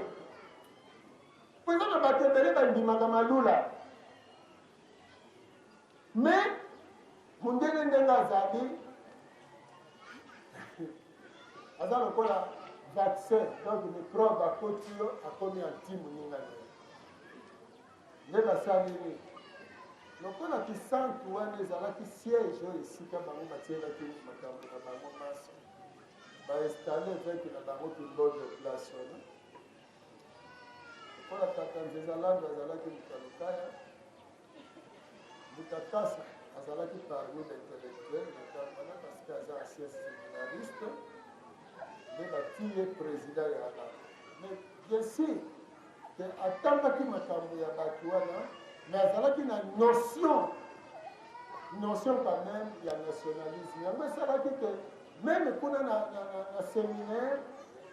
po eza na bato ebele bandimaka malula mais mundele ndenge azali aza lokola vaccin donc microbe akoti yo akomi anti moninga naye nde basali nini lokola kisantu wana ezalaki siège oyo esika bango batielaki makambo na bango maso bainstalle veke na bango kimbode place wana lokola tata nzezalando azalaki lukalukaya Mutakasa azalaki parmi l'intellectuel wana parce que aza ancien séminariste nde batie président ya bato mais bien sûr ke atambaki makambo ya bato wana mais azalaki na notion quand même ya nationalisme yango esalaki ke même kuna na séminaire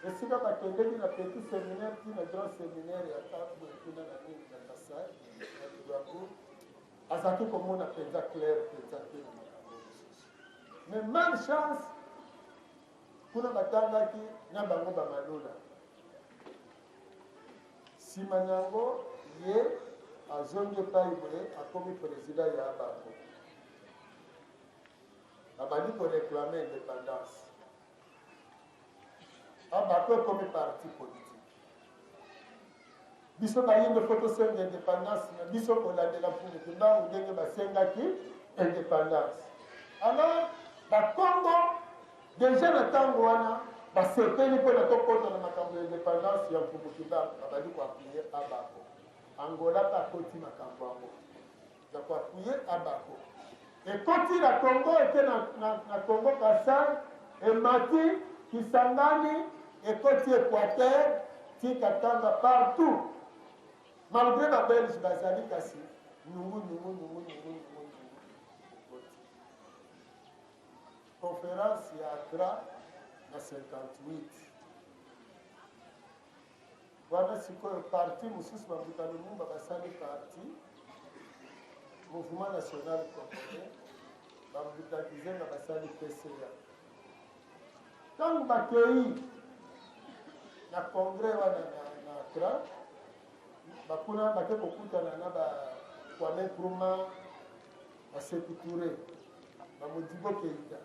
esika bakendeki na petit séminaire ti na grand séminaire ya kabwe kuna na nini na kasai na libabu azalaki komona mpenza claire mpenza te na makambo mosusu mais malchance kuna batangaki na bango bamalula nsima na yango ye azongi epai boye akomi président ya bango abandi koréclame indépendance abako ekomi parti politique biso bayimbe fo tosenga indépendance na biso kolandela Mpumukimbangu ndenge basengaki indépendance alors bakongo déjà na ntango wana basepeli mpona tokota na makambo ya indépendance ya Mpumukimbangu babandi koapuye abako angola mpe akoti makambo yango ya koapuye abako ekoti na congo eke na congo kasai emati kisangani ekoti équateur ti katanga partout malgré babelge bazali kasi nungu ekoti conférence ya Accra na 58 wana sikoyo parti mosusu bambutano mumba basali parti mouvement national congolais bambutakize na basali PCA ntango bakei na congrès wana na Accra bakuna bake kokutana na Kwame Nkrumah Sékou Touré Modibo Keïta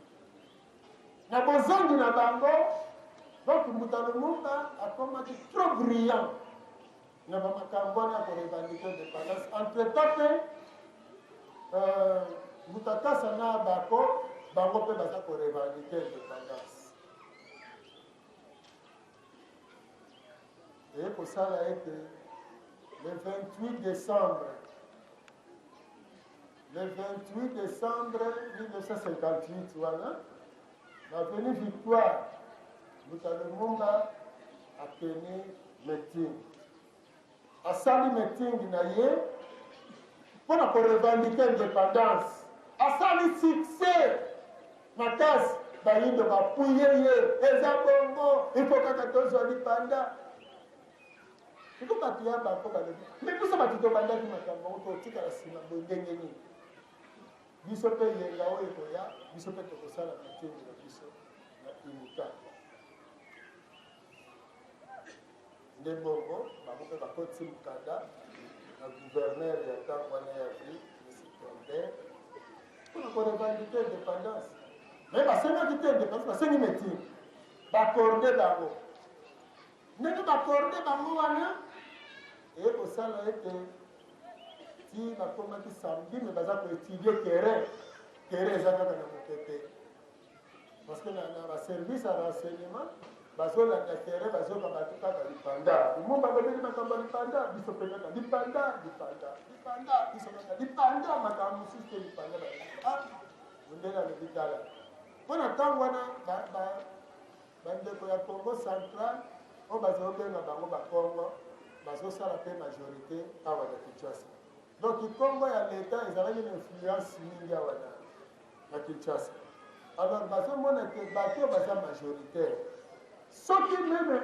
na bozongi na bango donc Mbutano Lumumba akomaki trop brillant na bamakambo wana ya korevandike indépendance entre-temps mpe Mutakasa na bako bango mpe baza korevandike indépendance eye kosala ete le 28 décembre le 28 décembre 1958 wana na venu Victoire Mutalumumba akeni meeting asali meeting na ye mpona korevendique indépendance asali succès makasi bayindo bapuye ye eza bongo ifo kaka tozwa lipanda iko bato ya bango balobi me biso bato tobandaki makambo ngo totikala nsima boye ndenge nini biso mpe yenga oyo ekoya biso mpe tokosala meeting na biso na unika nde bongo bango mpe bakoti mokanda na gouverneur ya ntango wana ya vie secondaire mpona korevendique indépendance me basengaki te indépendance basengi meeting bakorde bango ndenge bakorde bango wana ekosala ete ti bakomaki samedi me baza koétudie terrain eza kaka na mopepe parce que na baservice ya renseignement bazolanda terrain bazoka bato kaka lipanda lumumba balobeli makambo ya lipanda biso mpe kaka lipanda biso kaka lipanda makambo mosusu te lipanda ondele alobi tala mpona ntango wana bandeko ya congo central oyo bazobenga bango bakongo bazosala mpe majorité awa na kinshasa donc congo ya leta ezalaki na influence mingi awa na kinshasa alors bazomona ke bato baza majoritaire soki meme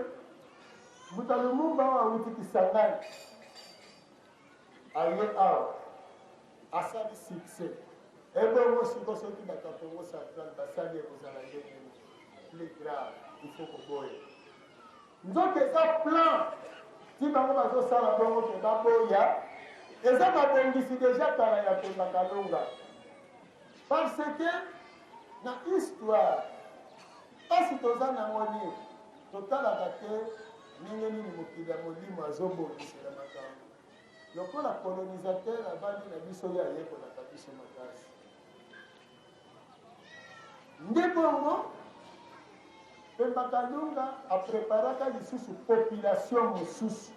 Mutalumumba awa awuti Kisangani aye awa asali succès ebongo siko soki bato ya congo central basali ekozala ndenge plus grave il faut koboya nzoka eza plan ti bango bazosala bongo ke baboya eza babongisi deja kala ya Pemba Kalonga parce que na histoire pasi toza nango nini totalaka te ndenge nini mokili ya molimo azobongisela makambo lokola colonisateur avandi na biso oyo ayekolaka biso makasi nde bongo Pemba Kalonga apreparaka lisusu population mosusu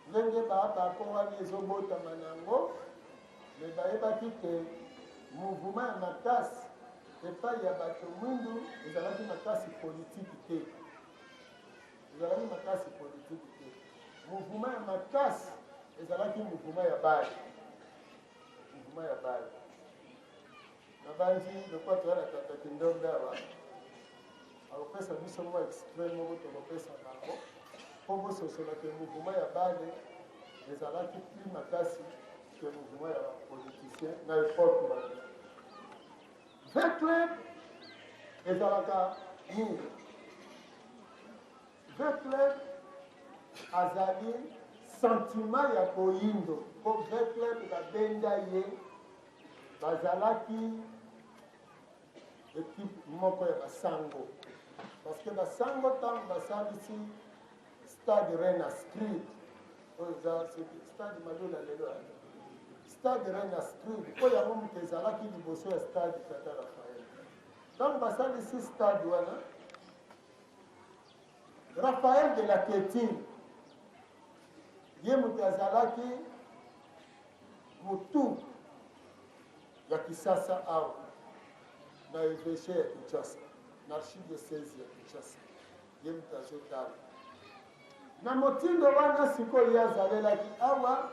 ndenge bakongani ezobotama nango me bayebaki ke mouvement ya makasi epai ya bato mwindu ezalaki makasi politiki te mouvement ya makasi ezalaki mouvement ya bale na bandi lokwa toyala tata kindombe awa akopesa biso mwa extrait moko tokopesa bango mpo bososola ke mouvement ya bale ezalaki plus makasi ke mouvement ya bapoliticien na epoke wana Vetler ezalaka nini Vetler azali sentiment ya koyindo mpo Vetler babenda ye bazalaki ekipe moko ya basango parce que basango ntango basalisi stade Rena Street oyo eza stade Madola lelo stade Rena Street mpo yango moto ezalaki liboso ya stade Tata Raphael ntango basalisi stade wana Raphael de la Ketine ye moto azalaki motu ya Kisasa awa na évêché ya Kinshasa na archidiocèse ya Kinshasa ye moto azotala na motindo wana sikoyo ye azalelaki awa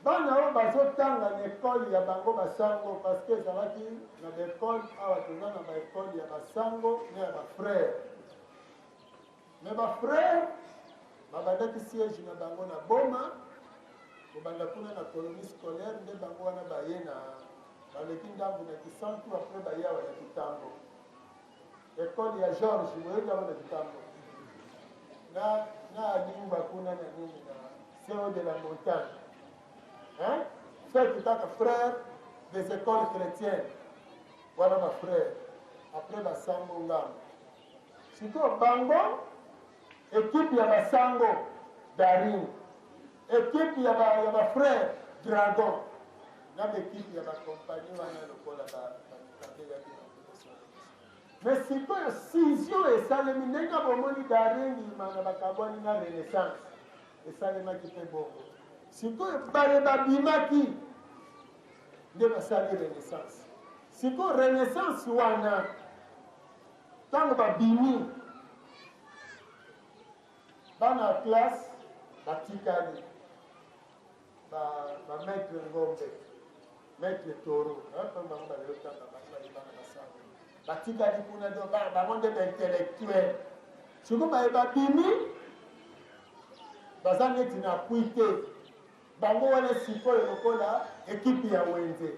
bana oyo bazotanga na ekole ya bango basango parce que ezalaki na baekole awa toza na baekole ya basango na ya bafrère me bafrère babandaki siège na bango na Boma kobanda kuna na colonie scolaire nde bango wana baye na baleki ndambu na Kisantu apres baye awa na Kitambo ekole ya George boyoki awa na Kitambo na Alingwa kuna na nini na CO de la Montagne fait kaka frère des écoles chrétiennes wana bafrère après basango ngambo sikoyo bango équipe ya basango Daring équipe ya bafrère Dragon na équipe ya bakompagnie wana lokola bakabelaki mais sikoyo scission esalemi ndenge bomoni Daring imana bakabwani na Renaissance esalemaki mpe bongo sikoyo bale babimaki nde basali renaissance. Siko renaissance wana ntango babimi bana classe batikali maître Ngombe, maître Toro, batikali kuna do bango nde baintellectuel. Siko babimi baza neti na pui te, bango wana sikoyo lokola ekipe ya wenze,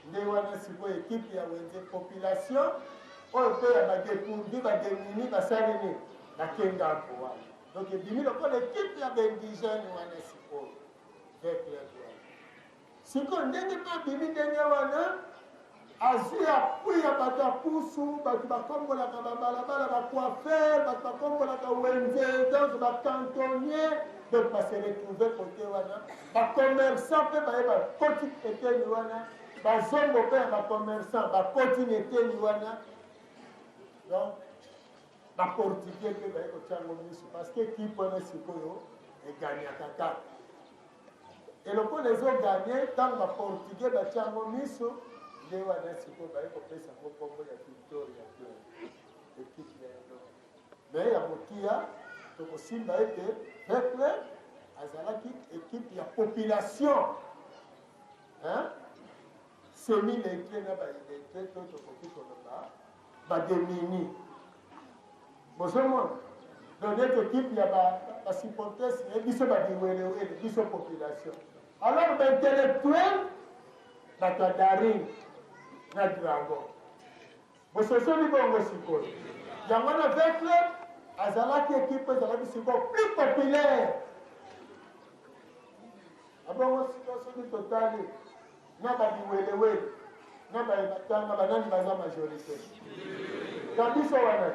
nde wana sikoyo ekipe ya wenze population oyo mpe ya badekundi bademini basali nini bakenga mpo wana. Donc ebimi lokola ekipe ya baindigene wana sikoyo vekle wana. Sikoyo ndenge mpe abimi ndenge wana azwi apui ya bato ya pusu, bato bakombolaka babalabala, bacoiffeur, bato bakombolaka wenze, donc bacantonnier. Donc base retrouve côté wana bacommerçant mpe bayeba koti eteni wana, bazongo mpe ya bacommerçant bakoti na eteni wana. Donc baportugais mpe baye kotiango miso parce que ekipe wana sikoyo eganiaka kaka eloko ezoganye ntango baportugais batiango miso nde wana sikoyo baye kopesa ngo kombo ya victoria ekipe ya ndo me ya mokia tokosimba ete peuple azalaki équipe ya population semi-lettré na baillettré to tokoki koloba bademini bozomona donc ete équipe ya basupporters biso badiwelewele biso population. Alors baintellectuel bato ya daring na dragon bososoli bongo sikoyo yango na vekle azalaki équipe ezalaki sikoyo plus populaire. Abongo soki totali na badiwelewele na bayebatanga banani baza majorité na biso wana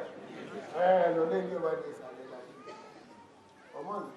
lolenge wana ezalelaki omoni